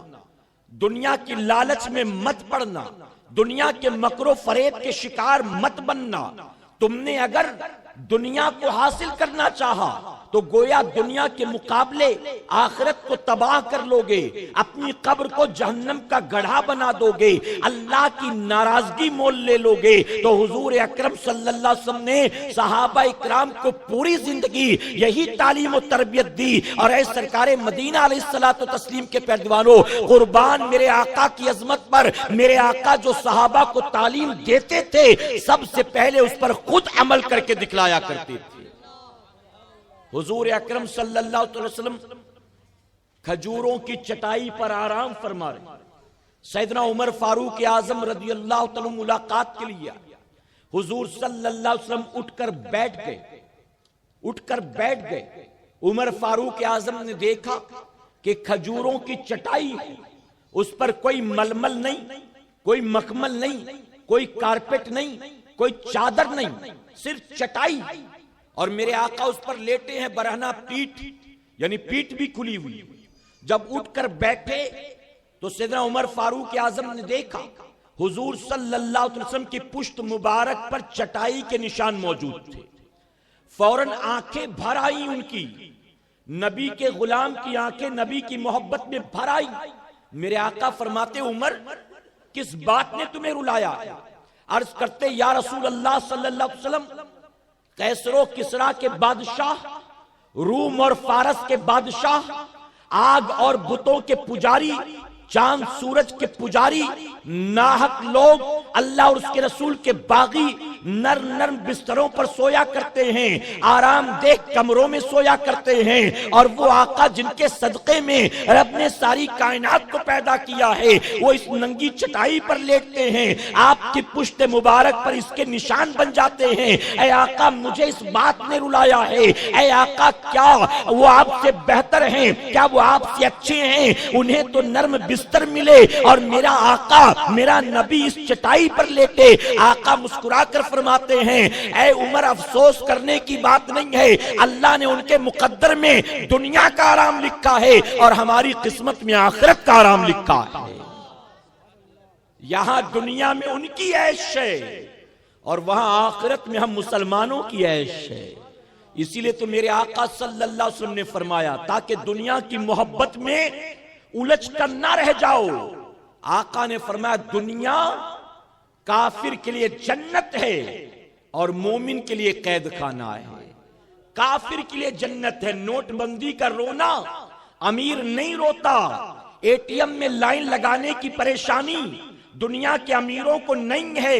S2: دنیا کی لالچ میں مت پڑنا, دنیا کے مکر و فریب کے شکار مت بننا. تم نے اگر دنیا کو حاصل کرنا چاہا تو گویا دنیا کے مقابلے آخرت کو تباہ کر لو گے, اپنی قبر کو جہنم کا گڑھا بنا دو گے, اللہ کی ناراضگی مول لے لو گے. تو حضور اکرم صلی اللہ علیہ وسلم نے صحابہ اکرام کو پوری زندگی یہی تعلیم و تربیت دی. اور اے سرکار مدینہ علیہ الصلوۃ والتسلیم کے پیروانوں, قربان میرے آقا کی عظمت پر, میرے آقا جو صحابہ کو تعلیم دیتے تھے سب سے پہلے اس پر خود عمل کر کے دکھلایا کرتے تھے. حضور اکرم صلی اللہ علیہ وسلم کھجوروں کی چٹائی پر آرام فرما رہے. سیدنا عمر فاروق اعظم رضی اللہ تعالی ملاقات کے لیے حضور صلی اللہ علیہ وسلم اٹھ کر بیٹھ گئے. عمر فاروق اعظم نے دیکھا کہ کھجوروں کی چٹائی ہے, اس پر کوئی ململ نہیں, کوئی مخمل نہیں, کوئی کارپیٹ نہیں, کوئی چادر نہیں, صرف چٹائی. اور میرے آقا اس پر لیٹے ہیں, برہنہ پیٹ, یعنی پیٹ بھی کھلی ہوئی. جب اٹھ کر بیٹھے تو سیدنا عمر فاروق اعظم نے دیکھا حضور صلی اللہ علیہ وسلم کی پشت مبارک پر چٹائی کے نشان موجود تھے. فوراً آنکھیں بھر آئیں ان کی, نبی کے غلام کی آنکھیں نبی کی محبت میں بھر آئیں. میرے آقا فرماتے عمر کس بات نے تمہیں رلایا؟ عرض کرتے یا رسول اللہ صلی اللہ علیہ وسلم, قیصر و کسرا کے بادشاہ, روم اور فارس کے بادشاہ, آگ اور بتوں کے پجاری, چاند سورج کے پجاری, ناحق لوگ اللہ اور اس کے رسول کے باغی نرم بستروں پر سویا کرتے ہیں, آرام دہ کمروں میں سویا کرتے ہیں. اور وہ آقا جن کے صدقے میں رب نے ساری کائنات کو پیدا کیا ہے وہ اس ننگی چٹائی پر لیٹتے ہیں, آپ کی پشت مبارک پر اس کے نشان بن جاتے ہیں. اے آقا مجھے اس بات نے رلایا ہے, اے آقا کیا وہ آپ سے بہتر ہیں, کیا وہ آپ سے اچھے ہیں؟ انہیں تو نرم بستر ملے اور میرا آقا میرا نبی اس چٹائی پر لیٹے. آقا مسکرا کر فرماتے ہیں اے عمر افسوس کرنے کی بات نہیں ہے, اللہ نے ان کے مقدر میں دنیا کا آرام لکھا ہے اور ہماری قسمت میں آخرت کا آرام لکھا ہے. یہاں دنیا میں ان کی عیش ہے اور وہاں آخرت میں ہم مسلمانوں کی عیش ہے. اسی لیے تو میرے آقا صلی اللہ علیہ وسلم نے فرمایا تاکہ دنیا کی محبت میں الجھ کر نہ رہ جاؤ. آقا نے فرمایا دنیا کافر کے لیے جنت ہے اور مومن کے لیے قید خانہ ہے. کافر کے لیے جنت ہے, نوٹ بندی کا رونا امیر نہیں روتا, اے ٹی ایم میں لائن لگانے کی پریشانی دنیا کے امیروں کو نہیں ہے,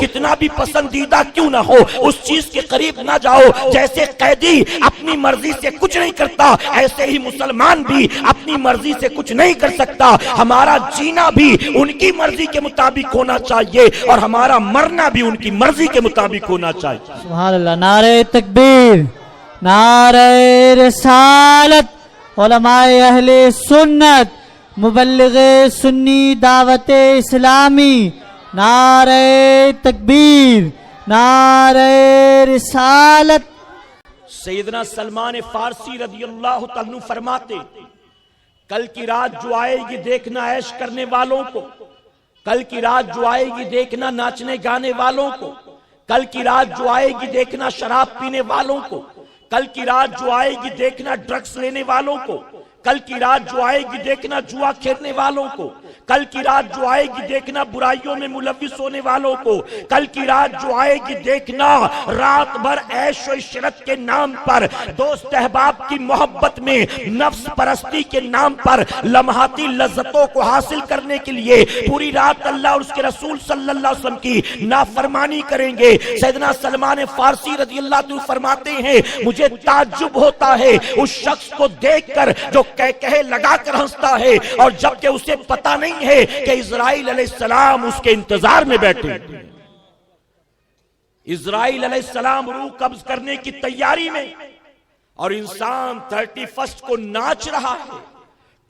S2: کتنا بھی پسندیدہ کیوں نہ ہو، اس چیز کے قریب نہ جاؤ۔ جیسے قیدی اپنی مرضی سے کچھ نہیں کرتا، ایسے ہی مسلمان بھی اپنی مرضی سے کچھ نہیں کر سکتا۔ ہمارا جینا بھی ان کی مرضی کے مطابق ہونا چاہیے اور ہمارا مرنا بھی ان کی مرضی کے مطابق ہونا چاہیے۔
S3: سبحان اللہ، نعرہ تکبیر، نعرہ رسالت، علماء اہل سنت، مبلغ سنی دعوت اسلامی، نعرہ تکبیر، نعرہ رسالت۔
S2: سیدنا سلمان فارسی رضی اللہ تعالیٰ عنہ فرماتے، کل کی رات جو آئے گی دیکھنا عیش کرنے والوں کو، کل کی رات جو آئے گی دیکھنا ناچنے گانے والوں کو، کل کی رات جو آئے گی دیکھنا شراب پینے والوں کو، کل کی رات جو آئے گی دیکھنا ڈرگس لینے والوں کو، کل کی رات جو آئے گی دیکھنا جوا کھیلنے والوں کو، کل کی رات جو آئے گی دیکھنا برائیوں میں ملوث ہونے والوں کو، کل کی رات جو آئے گی دیکھنا رات بھر عیش و عشرت کے نام پر، دوست احباب کی محبت میں، نفس پرستی کے نام پر لمحاتی لذتوں کو حاصل کرنے کے لیے پوری رات اللہ اور اس کے رسول صلی اللہ علیہ وسلم کی نافرمانی کریں گے۔ سیدنا سلمان فارسی رضی اللہ عنہ فرماتے ہیں، مجھے تعجب ہوتا ہے اس شخص کو دیکھ کر جو کہے لگا کر ہنستا ہے اور جبکہ اسے پتہ نہیں ہے کہ اسرائیل علیہ السلام اس کے انتظار میں بیٹھے۔ اسرائیل علیہ السلام روح قبض کرنے کی تیاری میں، اور انسان 31 کو ناچ رہا ہے،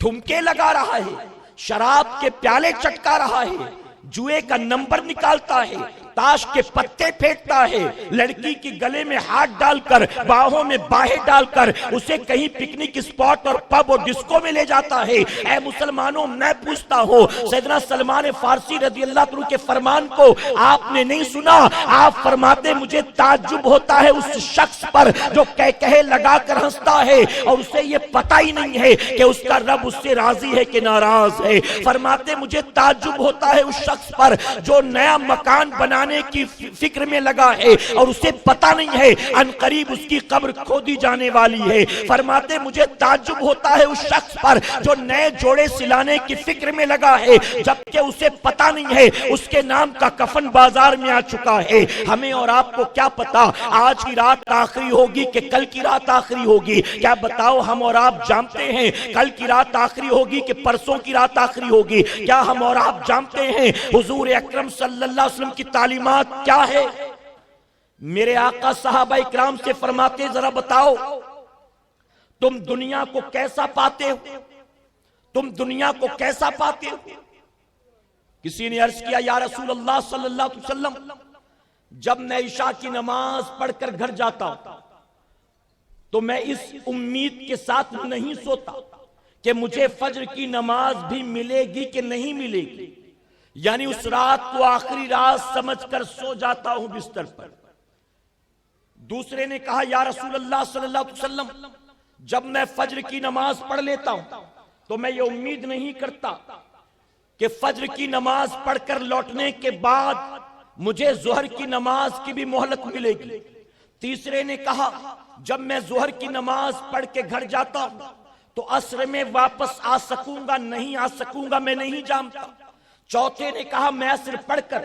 S2: ٹھمکے لگا رہا ہے، شراب کے پیالے چٹکا رہا ہے، جوئے کا نمبر نکالتا ہے، تاش کے پتے پھینکتا ہے، لڑکی کی گلے میں ہاتھ ڈال کر، باہوں میں باہیں ڈال کر اسے کہیں پکنک اسپاٹ اور پب اور ڈسکو میں لے جاتا ہے۔ اے مسلمانوں، میں پوچھتا ہوں، سیدنا سلمان فارسی رضی اللہ عنہ کے فرمان کو آپ نے نہیں سنا؟ آپ فرماتے مجھے تعجب ہوتا ہے اس شخص پر جو کہے لگا کر ہنستا ہے اور اسے یہ پتہ ہی نہیں ہے کہ اس کا رب اس سے راضی ہے کہ ناراض ہے۔ فرماتے مجھے تعجب ہوتا ہے اس شخص پر جو نیا مکان بنانے کی فکر میں لگا ہے اور اسے پتہ نہیں ہے ان قریب اس کی قبر کھودی جانے والی ہے۔ فرماتے مجھے تعجب ہوتا ہے اس شخص پر جو نئے جوڑے سلانے کی فکر میں لگا ہے جبکہ اسے پتہ نہیں ہے اس کے نام کا کفن بازار میں آ چکا ہے۔ ہمیں اور آپ کو کیا پتا آج کی رات آخری ہوگی کہ کل کی رات آخری ہوگی؟ کیا بتاؤ ہم اور آپ جانتے ہیں کل کی رات آخری ہوگی کہ پرسوں کی رات آخری ہوگی؟ کیا ہم اور آپ جانتے ہیں حضور اکرم صلی اللہ علیہ وسلم کی تعلیمات کیا ہے؟ میرے آقا صحابہ اکرام سے فرماتے ذرا بتاؤ تم دنیا کو کیسا پاتے ہو؟ تم دنیا کو کیسا پاتے ہو؟ کسی نے عرض کیا یا رسول اللہ صلی اللہ علیہ وسلم، جب میں عشاء کی نماز پڑھ کر گھر جاتا ہوں تو میں اس امید کے ساتھ نہیں سوتا کہ مجھے فجر کی نماز بھی ملے گی کہ نہیں ملے گی، یعنی اس رات کو آخری رات سمجھ کر سو جاتا ہوں بستر پر۔ دوسرے نے کہا یا رسول اللہ صلی اللہ علیہ وسلم، جب میں فجر کی نماز پڑھ لیتا ہوں تو میں یہ امید نہیں کرتا کہ فجر کی نماز پڑھ کر لوٹنے کے بعد مجھے ظہر کی نماز کی بھی مہلت ملے گی۔ تیسرے نے کہا جب میں ظہر کی نماز پڑھ کے گھر جاتا ہوں تو عصر میں واپس آ سکوں گا نہیں آ سکوں گا میں نہیں جانتا۔ چوتھے نے کہا میں عصر پڑھ کر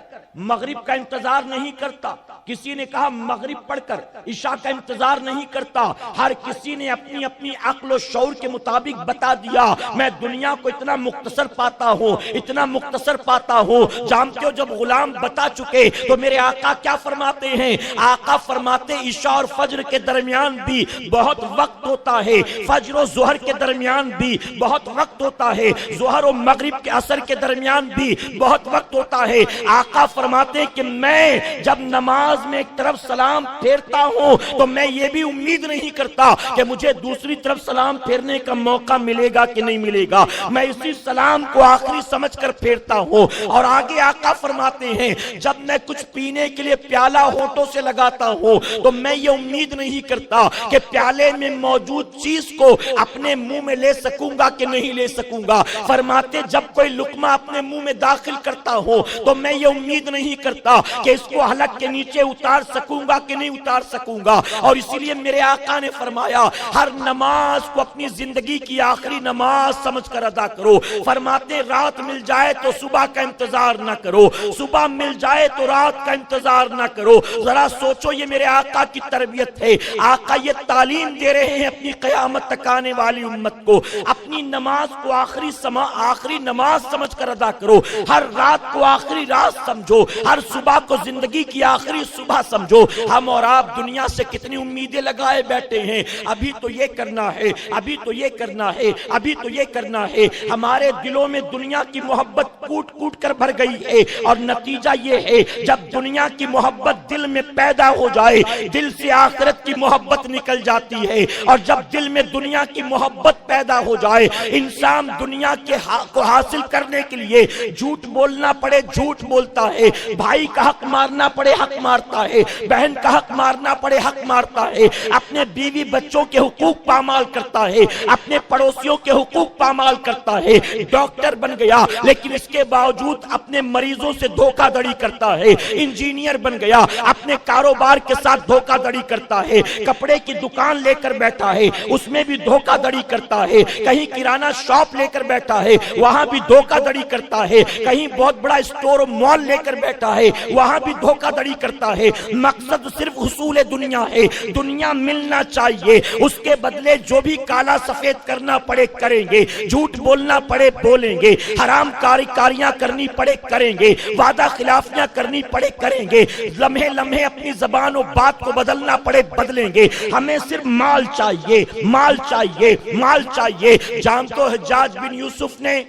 S2: مغرب کا انتظار نہیں کرتا، کسی نے کہا مغرب پڑھ کر عشاء کا انتظار نہیں کرتا۔ ہر کسی نے اپنی اپنی عقل و شعور کے مطابق بتا دیا میں دنیا کو اتنا مختصر پاتا ہوں، اتنا مختصر پاتا ہوں۔ جانتے ہو جب غلام بتا چکے تو میرے آقا کیا فرماتے ہیں؟ آقا فرماتے عشاء اور فجر کے درمیان بھی بہت وقت ہوتا ہے، فجر و ظہر کے درمیان بھی بہت وقت ہوتا ہے، ظہر و مغرب کے عصر کے درمیان بھی بہت وقت ہوتا ہے۔ آقا فرماتے کہ میں جب نماز میں ایک طرف سلام پھیرتا ہوں تو میں یہ بھی امید نہیں کرتا کہ مجھے دوسری طرف سلام پھیرنے کا موقع ملے گا کہ نہیں ملے گا، میں اسی سلام کو آخری سمجھ کر پھیرتا ہوں۔ اور آگے آقا فرماتے ہیں جب میں کچھ پینے کے لیے پیالہ ہونٹوں سے لگاتا ہوں تو میں یہ امید نہیں کرتا کہ پیالے میں موجود چیز کو اپنے منہ میں لے سکوں گا کہ نہیں لے سکوں گا۔ فرماتے جب کوئی لقمہ اپنے منہ میں داخل کرتا ہوں تو میں یہ امید نہیں کرتا کہ اس کو حلق کے نیچے اتار سکوں گا کہ نہیں اتار سکوں گا. اور اسی لیے میرے آقا نے فرمایا ہر نماز کو اپنی زندگی کی آخری نماز سمجھ کر ادا کرو. فرماتے رات مل جائے تو صبح کا انتظار نہ کرو, صبح مل جائے تو رات کا انتظار نہ کرو. ذرا سوچو, یہ میرے آقا کی تربیت ہے. آقا یہ تعلیم دے رہے ہیں اپنی قیامت تک آنے والی امت کو, اپنی نماز کو آخری نماز سمجھ کر ادا کرو. ہر رات کو آخری رات سمجھو, ہر صبح کو زندگی کی آخری صبح سمجھو. ہم اور آپ دنیا سے کتنی امیدیں لگائے بیٹھے ہیں, ابھی تو یہ کرنا ہے, ابھی تو یہ کرنا ہے, ابھی تو یہ کرنا ہے. ہمارے دلوں میں دنیا کی محبت کوٹ کوٹ کر بھر گئی ہے, اور نتیجہ یہ ہے جب دنیا کی محبت دل میں پیدا ہو جائے, دل سے آخرت کی محبت نکل جاتی ہے. اور جب دل میں دنیا کی محبت پیدا ہو جائے, انسان دنیا کے حق کو حاصل کرنے کے لیے جھوٹ بولنا پڑے جھوٹ بولتا ہے, بھائی کا حق مارنا پڑے حق مارتا ہے, بہن کا حق مارنا پڑے حق مارتا ہے, اپنے بیوی بچوں کے حقوق پامال کرتا ہے, اپنے پڑوسیوں کے حقوق پامال کرتا ہے. ڈاکٹر بن گیا لیکن اس کے باوجود اپنے مریضوں سے دھوکہ دڑی کرتا ہے. انجینئر بن گیا اپنے کاروبار کے ساتھ دھوکہ دڑی کرتا ہے. کپڑے کی دکان لے کر بیٹھا ہے, اس میں بھی دھوکہ دڑی کرتا ہے. کہیں کرانہ شاپ لے کر بیٹھا ہے, وہاں بھی دھوکہ دڑی کرتا ہے. کہیں بہت بڑا اسٹور مال لے کر بیٹھا ہے, وہاں بھی دھوکہ دڑی کرتا ہے. مقصد صرف حصول دنیا ہے, دنیا ملنا چاہیے, اس کے بدلے جو بھی کالا سفید کرنا پڑے کریں گے, جھوٹ بولنا پڑے بولیں گے, حرام کاریاں کرنی پڑے کریں گے, وعدہ خلافیاں کرنی پڑے کریں گے, لمحے لمحے اپنی زبان و بات کو بدلنا پڑے بدلیں گے. ہمیں صرف مال چاہیے, مال چاہیے, مال چاہیے. جان تو حجاج بن یوسف نے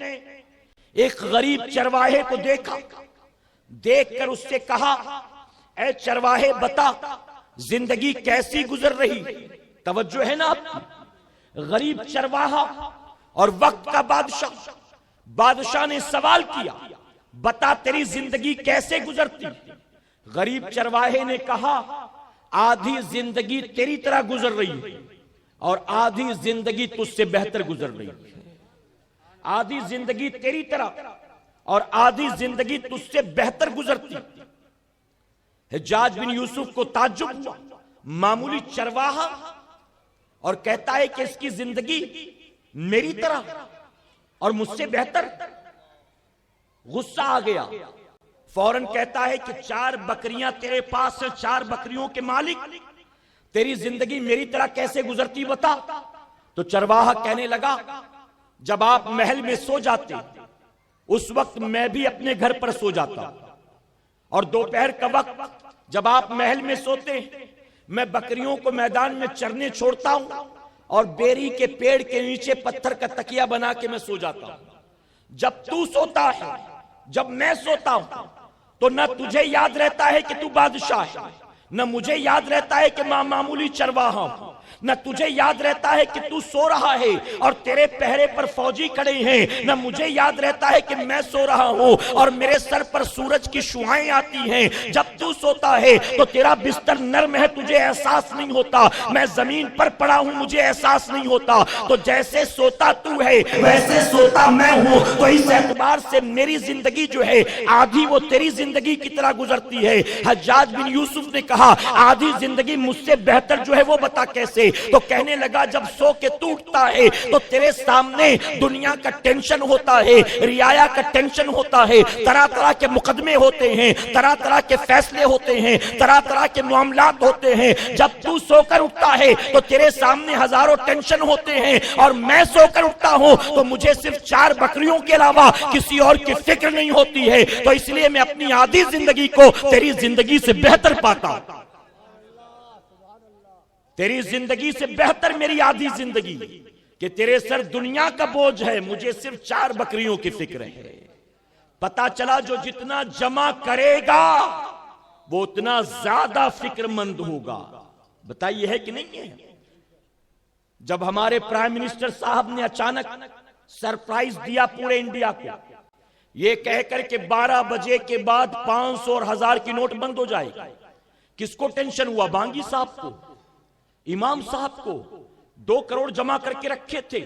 S2: ایک غریب چرواہے کو دیکھا, دیکھ کر اس سے کہا اے چرواہے بتا زندگی کیسی گزر رہی. توجہ ہے نا آپ, غریب چرواہا اور وقت کا بادشاہ. بادشاہ نے سوال کیا بتا تیری زندگی کیسے گزرتی. غریب چرواہے نے کہا آدھی زندگی تیری طرح گزر رہی ہے اور آدھی زندگی تجھ سے بہتر گزر رہی ہے. آدھی زندگی تیری طرح اور آدھی زندگی تجھ سے بہتر گزرتی. حجاج بن یوسف کو تعجب ہوا, معمولی چرواہا اور کہتا ہے کہ اس کی زندگی میری طرح اور مجھ سے بہتر. غصہ آ گیا, فوراً کہتا ہے کہ 4 بکریاں تیرے پاس ہیں, 4 بکریوں کے مالک, تیری زندگی میری طرح کیسے گزرتی بتا. تو چرواہا کہنے لگا جب آپ محل میں سو جاتے اس وقت میں بھی اپنے گھر پر سو جاتا, اور دوپہر کا وقت جب آپ محل میں سوتے میں بکریوں کو میدان میں چرنے چھوڑتا ہوں اور بیری کے پیڑ کے نیچے پتھر کا تکیہ بنا کے میں سو جاتا ہوں. جب تو سوتا ہے, جب میں سوتا ہوں تو نہ تجھے یاد رہتا ہے کہ تو بادشاہ ہے, نہ مجھے یاد رہتا ہے کہ میں معمولی چرواہا ہوں, نہ تجھے یاد رہتا ہے کہ تو سو رہا ہے اور تیرے پہرے پر فوجی کھڑے ہیں, نہ مجھے یاد رہتا ہے کہ میں سو رہا ہوں اور میرے سر پر سورج کی شعائیں آتی ہیں. جب تو سوتا ہے تو تیرا بستر نرم ہے, تجھے احساس نہیں ہوتا, میں زمین پر پڑا ہوں مجھے احساس نہیں ہوتا. تو جیسے سوتا تو ہے ویسے سوتا میں ہوں, تو اس اعتبار سے میری زندگی جو ہے آدھی وہ تیری زندگی کی طرح گزرتی ہے. حجاج بن یوسف نے کہا آدھی زندگی مجھ سے بہتر جو ہے وہ بتا کیسے. تو کہنے لگا جب سو کے ٹوٹتا ہے تو تیرے سامنے دنیا کا ٹینشن ہوتا ہے, رعایا کا ٹینشن ہوتا ہے, طرح طرح کے مقدمے ہوتے ہیں, طرح طرح کے فیصلے ہوتے ہیں, طرح طرح کے معاملات ہوتے ہیں. جب تو سو کر اٹھتا ہے تو تیرے سامنے ہزاروں ٹینشن ہوتے ہیں, اور میں سو کر اٹھتا ہوں تو مجھے صرف 4 بکریوں کے علاوہ کسی اور کی فکر نہیں ہوتی ہے. تو اس لیے میں اپنی آدھی زندگی کو تیری زندگی سے بہتر پاتا ہوں. تیری زندگی سے بہتر میری آدھی زندگی, کہ تیرے سر دنیا کا بوجھ ہے, مجھے صرف 4 بکریوں کی فکر ہے. پتا چلا جو جتنا جمع کرے گا وہ اتنا زیادہ فکر مند ہوگا. بتائیے ہے کہ نہیں ہے. جب ہمارے پرائم منسٹر صاحب نے اچانک سرپرائز دیا پورے انڈیا کو, یہ کہہ کر کہ 12 بجے کے بعد 500 اور 1000 کی نوٹ بند ہو جائے, کس کو ٹینشن ہوا؟ بانگی صاحب کو, امام صاحب کو 2 کروڑ جمع کر کے رکھے تھے,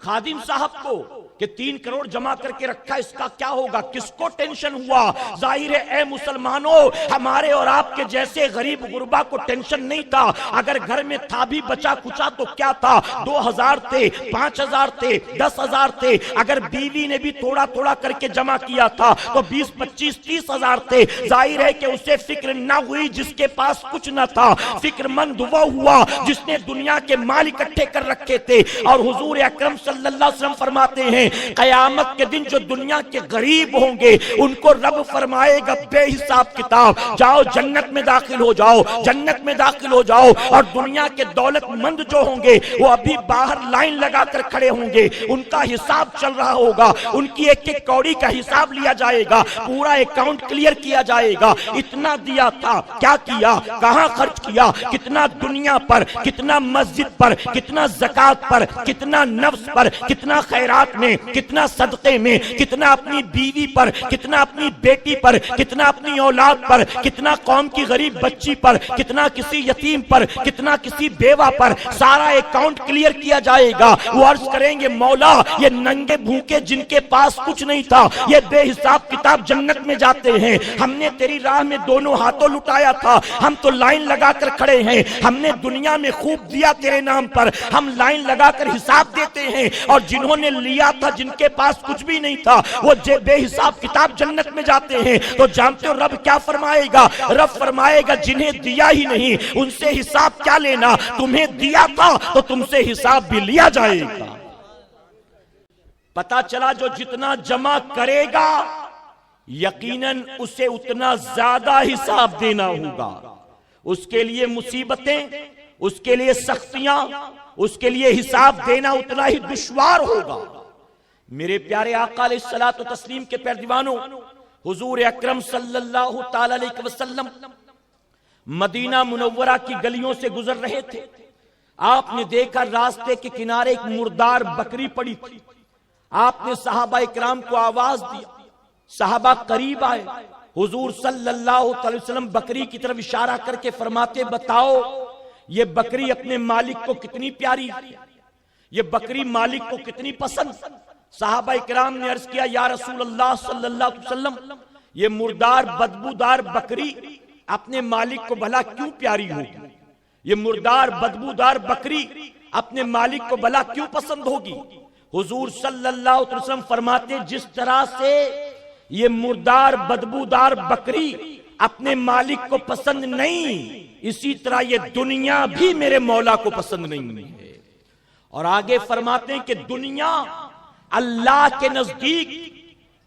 S2: خادم صاحب کو کہ 3 کروڑ جمع کر کے رکھا، اس کا کیا ہوگا؟ کس کو ٹینشن ہوا؟ ظاہر ہے اے مسلمانوں، ہمارے اور آپ کے جیسے غریب غربا کو ٹینشن نہیں تھا۔ اگر گھر میں تھا بھی بچا کچا تو کیا تھا، 2000 تھے، 5000 تھے، 10,000 تھے، اگر بیوی نے بھی تھوڑا تھوڑا کر کے جمع کیا تھا تو 20 25 30,000 تھے۔ ظاہر ہے کہ اسے فکر نہ ہوئی جس کے پاس کچھ نہ تھا، فکر مند وہ ہوا جس نے دنیا کے مال اکٹھے کر رکھے تھے۔ اور حضور اکرم صلی اللہ علیہ وسلم فرماتے ہیں قیامت کے دن جو دنیا کے غریب ہوں گے ان کو رب فرمائے گا بے حساب کتاب جاؤ جنت میں داخل ہو جاؤ، جنت میں داخل ہو جاؤ۔ اور دنیا کے دولت مند جو ہوں گے وہ ابھی باہر لائن لگا کر کھڑے ہوں گے، ان کا حساب چل رہا ہوگا، ان کی ایک ایک کوڑی کا حساب لیا جائے گا، پورا اکاؤنٹ کلیئر کیا جائے گا۔ اتنا دیا تھا، کیا کیا، کہاں خرچ کیا، کتنا دنیا پر، کتنا مسجد پر، کتنا زکوٰۃ پر، کتنا نفس پر، کتنا خیرات میں، کتنا صدقے میں، کتنا اپنی بیوی پر، کتنا اپنی بیٹی پر، کتنا اپنی اولاد پر، کتنا قوم کی غریب بچی پر، کتنا کسی یتیم پر، کتنا کسی بیوہ پر، سارا اکاؤنٹ کلیئر کیا جائے گا۔ وہ عرض کریں گے مولا یہ ننگے بھوکے جن کے پاس کچھ نہیں تھا یہ بے حساب کتاب جنت میں جاتے ہیں، ہم نے تیری راہ میں دونوں ہاتھوں لٹایا تھا، ہم تو لائن لگا کر کھڑے ہیں، ہم نے دنیا میں خوب دیا تیرے نام پر، ہم لائن لگا کر حساب دیتے ہیں، اور جنہوں نے لیا تھا جن کے پاس کچھ بھی نہیں تھا وہ بے حساب کتاب جنت میں جاتے ہیں۔ تو جانتے ہو رب کیا فرمائے گا؟ رب فرمائے گا جنہیں دیا ہی نہیں ان سے حساب کیا لینا، تمہیں دیا تھا تو تم سے حساب بھی لیا جائے گا۔ پتا چلا جو جتنا جمع کرے گا یقیناً اسے اتنا زیادہ حساب دینا ہوگا، اس کے لیے مصیبتیں، اس کے لیے سختیاں، اس کے لیے حساب دینا اتنا ہی دشوار ہوگا۔ میرے پیارے آقا علیہ الصلوۃ والتسلیم کے پیروانوں، حضور اکرم صلی اللہ تعالی علیہ وسلم مدینہ منورہ کی گلیوں سے گزر رہے تھے، آپ نے دیکھا راستے کے کنارے ایک مردار بکری پڑی تھی، آپ نے صحابہ اکرام کو آواز دیا، صحابہ قریب آئے، حضور صلی اللہ علیہ وسلم بکری کی طرف اشارہ کر کے فرماتے بتاؤ یہ بکری اپنے مالک کو کتنی پیاری، یہ بکری مالک کو کتنی پسند۔ صحابہ اکرام نے عرض کیا یا رسول اللہ صلی اللہ علیہ وسلم یہ مردار بدبودار بکری اپنے مالک کو بھلا کیوں پیاری ہوگی، یہ مردار بدبودار بکری اپنے مالک کو بھلا کیوں پسند ہوگی؟ حضور صلی اللہ علیہ وسلم فرماتے جس طرح سے یہ مردار بدبودار بکری اپنے مالک کو پسند نہیں اسی طرح یہ دنیا بھی میرے مولا کو پسند نہیں ہے۔ اور آگے فرماتے ہیں کہ دنیا اللہ کے نزدیک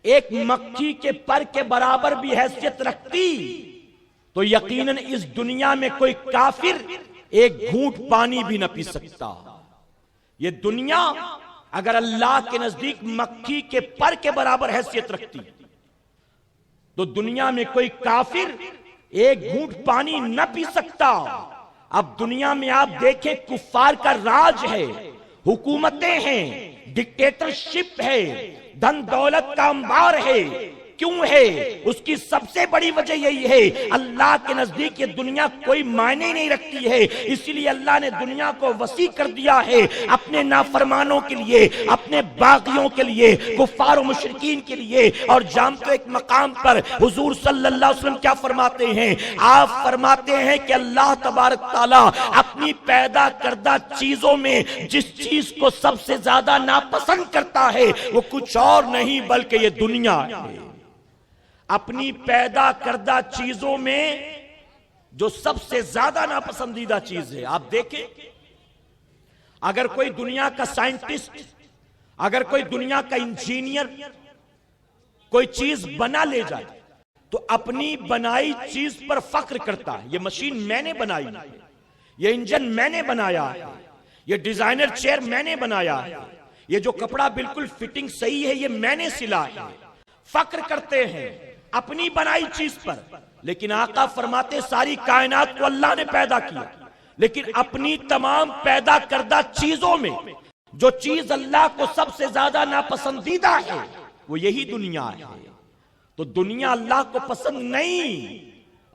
S2: ایک مکھی کے پر کے برابر بھی حیثیت رکھتی تو یقیناً اس دنیا میں کوئی کافر ایک گھونٹ پانی بھی نہ پی سکتا۔ یہ دنیا اگر اللہ کے نزدیک مکھی کے پر کے برابر حیثیت رکھتی تو دنیا میں کوئی کافر ایک گھونٹ پانی نہ پی سکتا۔ اب دنیا میں آپ دیکھیں کفار کا راج ہے، حکومتیں ہیں، ڈکٹیٹرشپ ہے، دھن دولت کا انبار ہے، کیوں ہے؟ اس کی سب سے بڑی وجہ یہی ہے اللہ کے نزدیک یہ دنیا کوئی معنی نہیں رکھتی ہے، اسی لیے اللہ نے دنیا کو وسیع کر دیا ہے اپنے نافرمانوں کے لیے، اپنے باغیوں کے لیے، کفار و مشرکین کے لیے۔ اور جانتے ایک مقام پر حضور صلی اللہ علیہ وسلم کیا فرماتے ہیں؟ آپ فرماتے ہیں کہ اللہ تبارک تعالیٰ اپنی پیدا کردہ چیزوں میں جس چیز کو سب سے زیادہ ناپسند کرتا ہے وہ کچھ اور نہیں بلکہ یہ دنیا ہے۔ اپنی پیدا کردہ چیزوں میں جو سب سے زیادہ ناپسندیدہ چیز ہے، آپ دیکھیں اگر کوئی دنیا کا سائنٹسٹ، اگر کوئی دنیا کا انجینئر کوئی چیز بنا لے جائے تو اپنی بنائی چیز پر فخر کرتا ہے، یہ مشین میں نے بنائی ہے، یہ انجن میں نے بنایا ہے، یہ ڈیزائنر چیئر میں نے بنایا ہے، یہ جو کپڑا بالکل فٹنگ صحیح ہے یہ میں نے سلا ہے، فخر کرتے ہیں اپنی بنائی چیز پر۔ لیکن آقا فرماتے ساری کائنات کو اللہ نے پیدا کیا، لیکن اپنی تمام پیدا کردہ چیزوں میں جو چیز اللہ کو سب سے زیادہ ناپسندیدہ ہے وہ یہی دنیا ہے۔ تو دنیا اللہ کو پسند نہیں،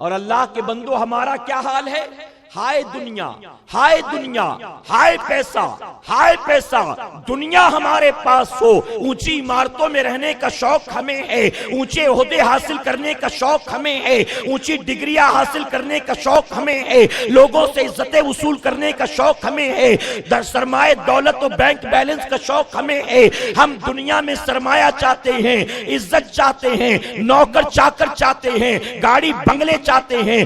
S2: اور اللہ کے بندو ہمارا کیا حال ہے؟ ہائے دنیا، ہائے دنیا، ہائے پیسہ، ہائے پیسہ، دنیا ہمارے پاس ہو، اونچی عمارتوں میں رہنے کا شوق ہمیں ہے، اونچے عہدے حاصل کرنے کا شوق ہمیں ہے، اونچی ڈگریاں حاصل کرنے کا شوق ہمیں ہے، لوگوں سے عزتیں وصول کرنے کا شوق ہمیں ہے، در سرمایہ دولت و بینک بیلنس کا شوق ہمیں ہے۔ ہم دنیا میں سرمایہ چاہتے ہیں، عزت چاہتے ہیں، نوکر چاکر چاہتے ہیں، گاڑی بنگلے چاہتے ہیں،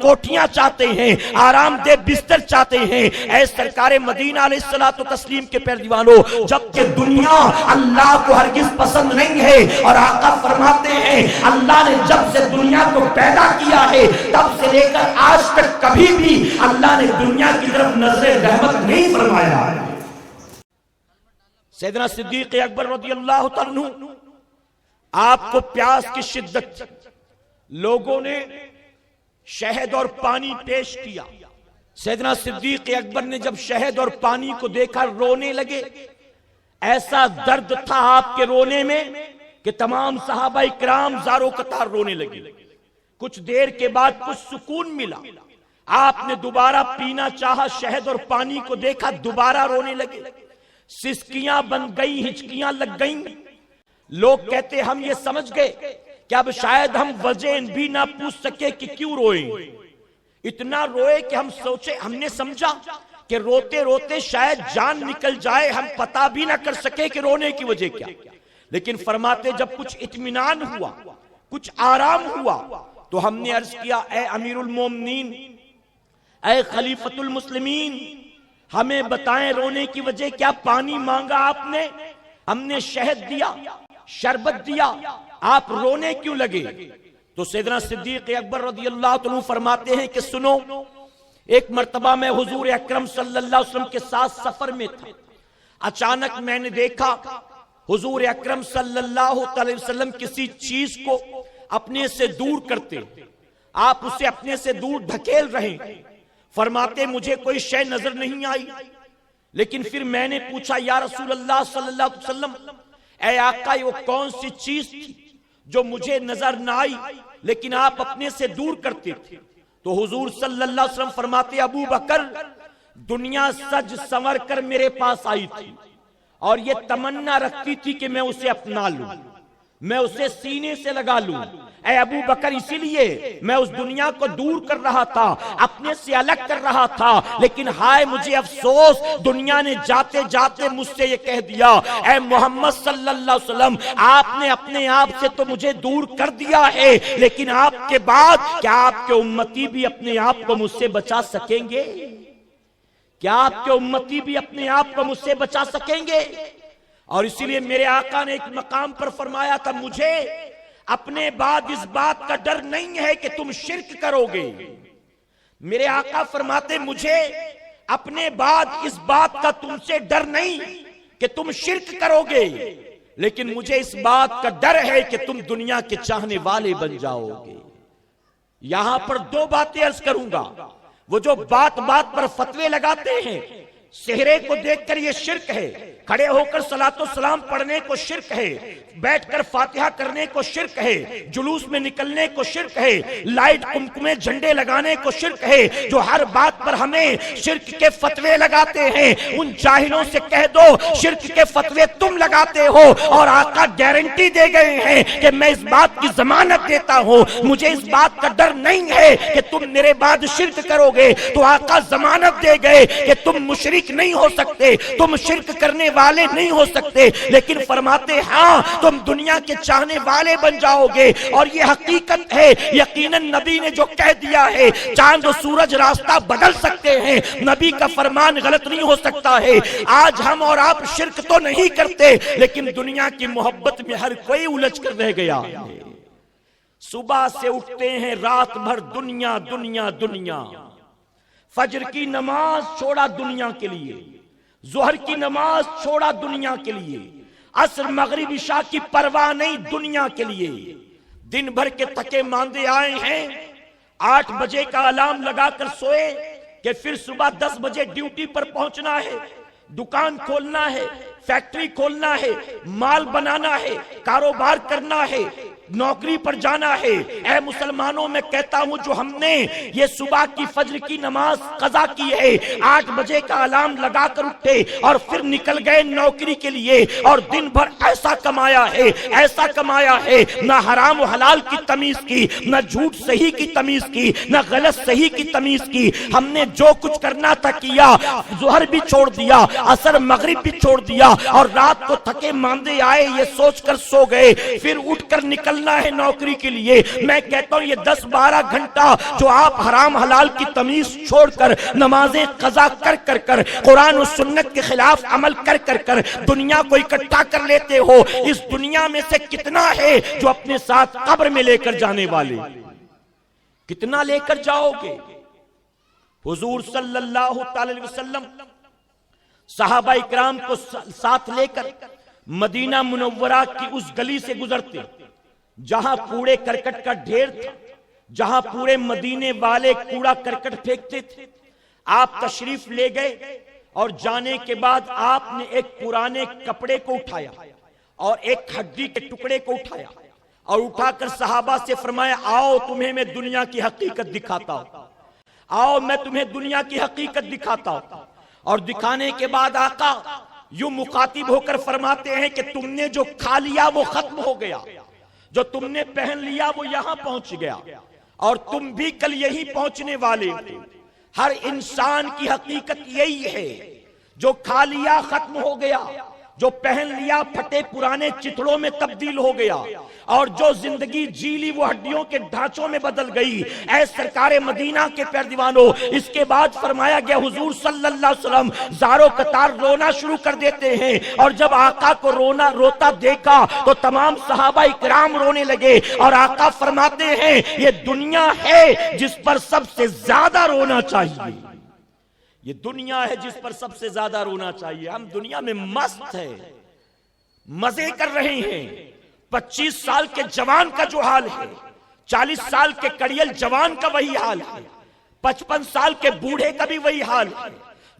S2: کوٹھیاں چاہتے ہیں، آرام دہ بستر چاہتے ہیں۔ اے سرکار مدینہ علیہ الصلوۃ والتسلیم کے پیر دیوانوں، جبکہ دنیا اللہ کو ہرگز پسند نہیں ہے، اور آقا فرماتے ہیں اللہ نے جب سے دنیا کو پیدا کیا ہے تب سے لے کر آج تک کبھی بھی اللہ نے دنیا کی طرف نظر رحمت نہیں فرمایا۔ سیدنا صدیق اکبر رضی اللہ تعالیٰ عنہ، آپ کو پیاس کی شدت، لوگوں نے شہد اور پانی پیش کیا۔ سیدنا صدیق اکبر نے جب شہد اور پانی کو دیکھا رونے لگے۔ ایسا درد تھا آپ کے رونے میں کہ تمام صحابہ اکرام زاروں قطار رونے لگے۔ کچھ دیر کے بعد کچھ سکون ملا، آپ نے دوبارہ پینا چاہا، شہد اور پانی کو دیکھا، دوبارہ رونے لگے۔ سسکیاں بن گئی، ہچکیاں لگ گئیں۔ لوگ کہتے ہم یہ سمجھ گئے کہ اب شاید ہم وجہ بھی نہ پوچھ سکے کہ کیوں روئیں۔ اتنا روئے کہ ہم نے سمجھا کہ روتے روتے شاید جان نکل جائے، ہم پتہ بھی نہ کر سکے کہ رونے کی وجہ کیا۔ لیکن فرماتے جب کچھ اطمینان ہوا، کچھ آرام ہوا، تو ہم نے عرض کیا اے امیر المومنین، اے خلیفۃ المسلمین، ہمیں بتائیں رونے کی وجہ کیا۔ پانی مانگا آپ نے، ہم نے شہد دیا، شربت دیا، آپ رونے کیوں لگے؟ تو سیدنا صدیق اکبر رضی اللہ عنہ فرماتے ہیں کہ سنو، ایک مرتبہ میں حضور اکرم صلی اللہ علیہ وسلم کے ساتھ سفر میں تھا۔ اچانک میں نے دیکھا حضور اکرم صلی اللہ علیہ وسلم کسی چیز کو اپنے سے دور کرتے، آپ اسے اپنے سے دور دھکیل رہے۔ فرماتے مجھے کوئی شے نظر نہیں آئی، لیکن پھر میں نے پوچھا یا رسول اللہ صلی اللہ علیہ وسلم، اے آقا وہ کون سی چیز تھی جو مجھے نظر نہ آئی لیکن آپ اپنے سے دور کرتے تھے؟ تو حضور صلی اللہ علیہ وسلم فرماتے ابو بکر، دنیا سج سنور کر میرے پاس آئی تھی اور یہ تمنا رکھتی تھی کہ میں اسے اپنا لوں، میں اسے سینے سے لگا لوں۔ اے ابو بکر اسی لیے میں اس دنیا کو دور کر رہا تھا، اپنے سے الگ کر رہا تھا، لیکن ہائے مجھے افسوس، دنیا نے جاتے جاتے مجھ سے یہ کہہ دیا اے محمد صلی اللہ علیہ وسلم، آپ نے اپنے آپ سے تو مجھے دور کر دیا ہے، لیکن آپ کے بعد کیا آپ کے امتی بھی اپنے آپ کو مجھ سے بچا سکیں گے؟ کیا آپ کے امتی بھی اپنے آپ کو مجھ سے بچا سکیں گے؟ اور اسی لیے میرے آقا نے ایک مقام پر فرمایا تھا مجھے اپنے بعد اس بات کا ڈر نہیں ہے کہ تم شرک کرو گے۔ میرے آقا فرماتے مجھے اپنے بعد اس بات کا تم سے ڈر نہیں کہ تم شرک کرو گے، لیکن مجھے اس بات کا ڈر ہے کہ تم دنیا کے چاہنے والے بن جاؤ گے۔ یہاں پر دو باتیں عرض کروں گا۔ وہ جو بات بات پر فتوے لگاتے ہیں، صحرے کو دیکھ کر یہ شرک ہے، کھڑے ہو کر صلاۃ و سلام پڑھنے کو شرک ہے، بیٹھ کر فاتحہ کرنے کو شرک ہے، جلوس میں نکلنے کو شرک ہے، لائٹ کمکمے جھنڈے لگانے کو شرک ہے، جو ہر بات پر ہمیں شرک کے فتوے لگاتے ہیں، ان جاہلوں سے کہہ دو شرک کے فتوے تم لگاتے ہو، اور آقا گارنٹی دے گئے ہیں کہ میں اس بات کی ضمانت دیتا ہوں، مجھے اس بات کا ڈر نہیں ہے کہ تم میرے بعد شرک کرو گے۔ تو آقا ضمانت دے گئے کہ تم مشرک نہیں ہو سکتے، تم شرک کرنے والے نہیں ہو سکتے، لیکن فرماتے ہاں تم دنیا کے چاہنے والے بن جاؤ گے۔ اور یہ حقیقت ہے، یقیناً نبی نے جو کہہ دیا ہے، چاند و سورج راستہ بدل سکتے ہیں، نبی کا فرمان غلط نہیں ہو سکتا ہے۔ آج ہم اور آپ شرک تو نہیں کرتے، لیکن دنیا کی محبت میں ہر کوئی الجھ کر رہ گیا ہے۔ صبح سے اٹھتے ہیں رات بھر دنیا دنیا دنیا، فجر کی نماز چھوڑا دنیا کے لیے، ظہر کی نماز چھوڑا دنیا کے لیے، عصر مغرب عشاء کی پرواہ نہیں دنیا کے لیے۔ دن بھر کے تھکے ماندے آئے ہیں، 8 بجے کا الارم لگا کر سوئے کہ پھر صبح 10 بجے ڈیوٹی پر پہنچنا ہے، دکان کھولنا ہے، فیکٹری کھولنا ہے، مال بنانا ہے، کاروبار کرنا ہے، نوکری پر جانا ہے۔ اے مسلمانوں، میں کہتا ہوں جو ہم نے یہ صبح کی فجر کی نماز قضا کی ہے، 8 بجے کا الارم لگا کر اٹھے اور پھر نکل گئے نوکری کے لیے اور دن بھر ایسا کمایا ہے، نہ حرام و حلال کی تمیز کی، نہ جھوٹ صحیح کی تمیز کی، نہ غلط صحیح کی تمیز کی، ہم نے جو کچھ کرنا تھا کیا، ظہر بھی چھوڑ دیا، عصر مغرب بھی چھوڑ دیا اور رات کو تھکے ماندے آئے یہ سوچ کر سو گئے، پھر اٹھ کر نکلنا ہے نوکری کے لیے۔ میں کہتا ہوں یہ 10-12 گھنٹہ جو آپ حرام حلال کی تمیز چھوڑ کر نمازیں قضا کر قرآن و سنت کے خلاف عمل کر دنیا کو اکٹھا کر لیتے ہو، اس دنیا میں سے کتنا ہے جو اپنے ساتھ قبر میں لے کر جانے والے؟ کتنا لے کر جاؤ گے؟ حضور صلی اللہ علیہ وسلم صحابہ اکرام کو ساتھ لے کر مدینہ منورہ کی اس گلی سے گزرتے جہاں کوڑے کرکٹ کا ڈھیر تھا، جہاں پورے مدینے والے کوڑا کرکٹ پھینکتے تھے۔ آپ تشریف لے گئے اور جانے کے بعد آپ نے ایک پرانے کپڑے کو اٹھایا اور ایک ہڈی کے ٹکڑے کو اٹھایا اور اٹھا کر صحابہ سے فرمایا آؤ تمہیں میں دنیا کی حقیقت دکھاتا ہوں، آؤ میں تمہیں دنیا کی حقیقت دکھاتا ہوں۔ اور دکھانے کے بعد آقا یوں مخاطب ہو کر فرماتے ہیں کہ تم نے جو کھا لیا وہ ختم ہو گیا، جو تم نے پہن لیا وہ یہاں پہنچ گیا اور تم بھی کل یہی پہنچنے والے ہو۔ ہر انسان کی حقیقت یہی ہے، جو کھا لیا ختم ہو گیا، جو پہن لیا پھٹے پرانے چتڑوں میں تبدیل ہو گیا، اور جو زندگی جی لی وہ ہڈیوں کے ڈھانچوں میں بدل گئی۔ اے سرکار مدینہ کے پیردیوانوں، اس کے بعد فرمایا گیا حضور صلی اللہ علیہ وسلم زاروں قطار رونا شروع کر دیتے ہیں، اور جب آقا کو روتا دیکھا تو تمام صحابہ اکرام رونے لگے، اور آقا فرماتے ہیں یہ دنیا ہے جس پر سب سے زیادہ رونا چاہیے، یہ دنیا ہے جس پر سب سے زیادہ رونا چاہیے۔ ہم دنیا میں مست ہیں، مزے کر رہے ہیں۔ 25 سال کے جوان کا جو حال ہے، 40 سال کے کڑیل جوان کا وہی حال ہے، 55 سال کے بوڑھے کا بھی وہی حال ہے۔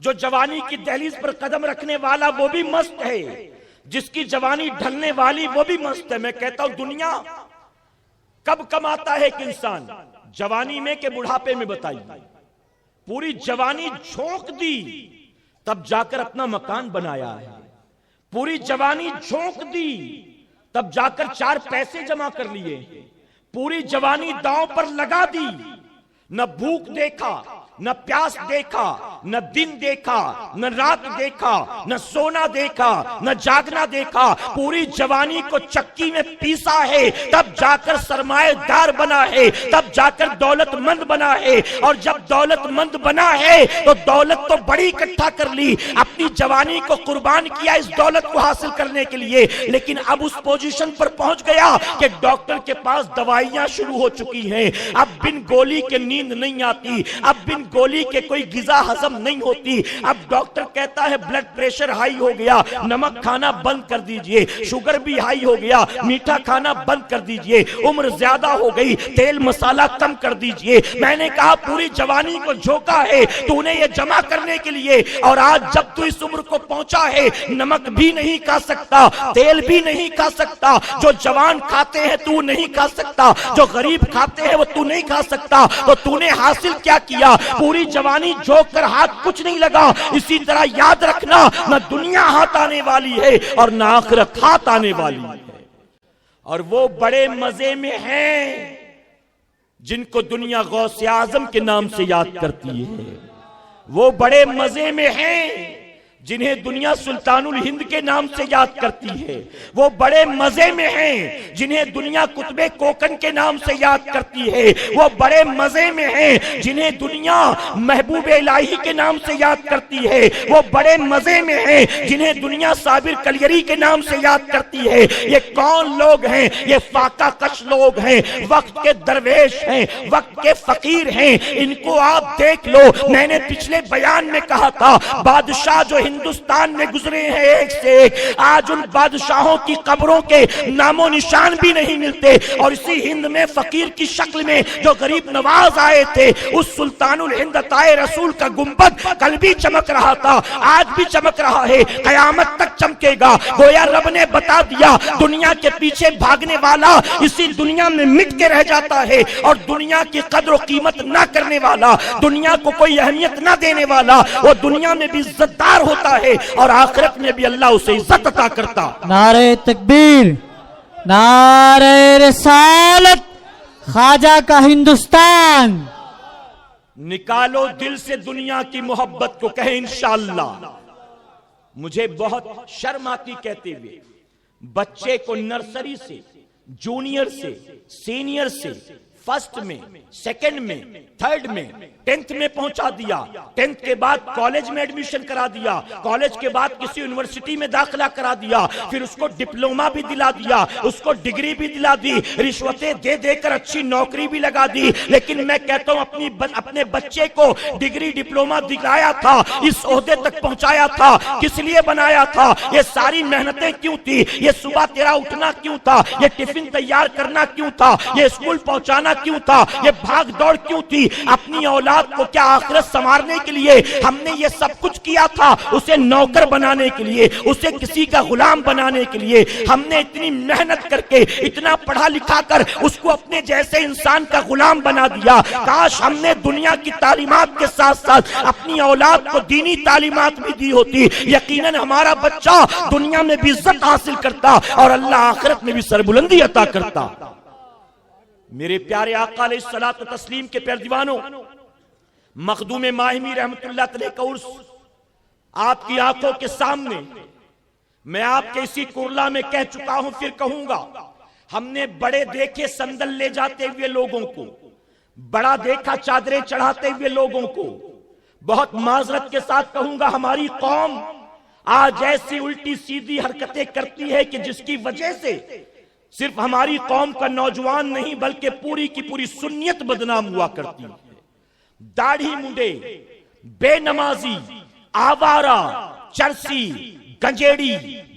S2: جو جوانی کی دہلیز پر قدم رکھنے والا وہ بھی مست ہے، جس کی جوانی ڈھلنے والی وہ بھی مست ہے۔ میں کہتا ہوں دنیا کب کماتا ہے ایک انسان؟ جوانی میں کہ بڑھاپے میں؟ بتائیے۔ پوری جوانی جھونک دی تب جا کر اپنا مکان بنایا ہے، پوری جوانی جھونک دی تب جا کر 4 پیسے جمع کر لیے، پوری جوانی داؤں پر لگا دی، نہ بھوک دیکھا، نہ پیاس دیکھا، نہ دن دیکھا، نہ رات دیکھا، نہ سونا دیکھا، نہ جاگنا دیکھا، پوری جوانی کو چکی میں پیسا ہے تب جا کر سرمایہ دار بنا ہے، تب جا کر دولت مند بنا ہے۔ اور جب دولت مند بنا ہے تو دولت تو بڑی اکٹھا کر لی، اپنی جوانی کو قربان کیا اس دولت کو حاصل کرنے کے لیے، لیکن اب اس پوزیشن پر پہنچ گیا کہ ڈاکٹر کے پاس دوائیاں شروع ہو چکی ہیں، اب بن گولی کے نیند نہیں آتی، اب بن گولی کے کوئی غذا ہضم نہیں ہوتی، اب ڈاکٹر کہتا ہے بلڈ پریشر ہائی ہو گیا، نمک کھانا بند کر دیجئے، شوگر بھی ہائی ہو گیا، میٹھا کھانا بند کر دیجئے، عمر زیادہ ہو گئی، تیل مسالہ کم کر دیجئے۔ میں نے کہا پوری جوانی کو جھونکا ہے تو نے یہ جمع کرنے کے لیے، اور آج جب تو اس عمر کو پہنچا ہے نمک بھی نہیں کھا سکتا، تیل بھی نہیں کھا سکتا، جو جوان کھاتے ہیں تو نہیں کھا سکتا، جو غریب کھاتے ہیں وہ تو نہیں کھا سکتا، تو تو نے حاصل کیا کیا؟ پوری جوانی جھونک کر ہاتھ کچھ نہیں لگا۔ اسی طرح یاد رکھنا نہ دنیا ہاتھ آنے والی ہے اور نہ آخرت ہاتھ آنے والی ہے، اور وہ بڑے مزے میں ہیں جن کو دنیا غوث اعظم کے نام سے یاد کرتی ہے، وہ بڑے مزے میں ہیں جنہیں دنیا سلطان الہند کے نام سے یاد کرتی ہے، وہ بڑے مزے میں ہیں جنہیں دنیا قطب کوکن کے نام سے یاد کرتی ہے، وہ بڑے مزے میں ہیں جنہیں دنیا محبوب الہی کے نام سے یاد کرتی ہے، وہ بڑے مزے میں ہیں جنہیں دنیا صابر کلیری کے نام سے یاد کرتی ہے۔ یہ کون لوگ ہیں؟ یہ فاقہ کش لوگ ہیں، وقت کے درویش ہیں، وقت کے فقیر ہیں، ان کو آپ دیکھ لو۔ میں نے پچھلے بیان میں کہا تھا بادشاہ جو ہندوستان میں گزرے ہیں ایک سے ایک، آج ان بادشاہوں کی قبروں کے نام و نشان بھی نہیں ملتے، اور اسی ہند میں فقیر کی شکل میں جو غریب نواز آئے تھے، اس سلطان الہند عطائے رسول کا گنبد کل بھی چمک رہا تھا، آج بھی چمک رہا ہے، قیامت تک چمکے گا۔ گویا رب نے بتا دیا دنیا کے پیچھے بھاگنے والا اسی دنیا میں مٹ کے رہ جاتا ہے، اور دنیا کی قدر و قیمت نہ کرنے والا، دنیا کو کوئی اہمیت نہ دینے والا، وہ دنیا میں بھی عزت دار ہوتا ہے اور آخرت میں بھی اللہ اسے عزت عطا کرتا۔
S3: نعرہ تکبیر، نعرہ رسالت، خواجہ کا ہندوستان۔
S2: نکالو دل سے دنیا کی محبت کو، کہیں انشاءاللہ۔ مجھے بہت شرم آتی کہتے ہوئے، بچے کو نرسری سے، جونیئر سے، سینئر سے، فرسٹ میں، سیکنڈ میں، تھرڈ میں، 10th میں پہنچا دیا، 10th کے بعد کالج میں ایڈمیشن کرا دیا، کالج کے بعد کسی یونیورسٹی میں داخلہ کرا دیا، پھر اس کو ڈپلوما بھی دلا دیا، اس کو ڈگری بھی دلا دی، رشوتیں دے دے کر اچھی نوکری بھی لگا دی۔ لیکن میں کہتا ہوں اپنے بچے کو ڈگری ڈپلوما دلایا تھا، اس عہدے تک پہنچایا تھا، کس لیے بنایا تھا؟ یہ ساری محنتیں کیوں تھی؟ یہ صبح تیرا اٹھنا کیوں تھا؟ یہ ٹفن تیار کرنا کیوں تھا؟ یہ اسکول پہنچانا کیوں تھا؟ یہ بھاگ دوڑ کیوں تھی؟ اپنی اولاد کو کیا آخرت سنوارنے کے لیے ہم نے یہ سب کچھ کیا تھا؟ اسے نوکر بنانے کے لیے، اسے کسی کا غلام بنانے کے لیے ہم نے اتنی محنت کر کے، اتنا پڑھا لکھا کر اس کو اپنے جیسے انسان کا غلام بنا دیا۔ کاش ہم نے دنیا کی تعلیمات کے ساتھ ساتھ اپنی اولاد کو دینی تعلیمات بھی دی ہوتی، یقیناً ہمارا بچہ دنیا میں بھی عزت حاصل کرتا اور اللہ آخرت میں بھی سربلندی عطا کرتا۔ میرے پیارے آقا علیہ الصلوۃ والتسلیم کے پیارے دیوانوں، مخدوم ماہمی رحمت اللہ علیہ کا عرس آپ کی آنکھوں کے سامنے، میں آپ کے اسی کرلا میں کہہ چکا ہوں، پھر کہوں گا، ہم نے بڑے دیکھے سندل لے جاتے ہوئے لوگوں کو، بڑا دیکھا چادریں چڑھاتے ہوئے لوگوں کو، بہت معذرت کے ساتھ کہوں گا ہماری قوم آج ایسی الٹی سیدھی حرکتیں کرتی ہے کہ جس کی وجہ سے صرف ہماری قوم کا نوجوان نہیں بلکہ پوری کی پوری سنیت بدنام ہوا کرتی ہے۔ داڑھی منڈے، بے نمازی، آوارہ، چرسی، گنجیڑی،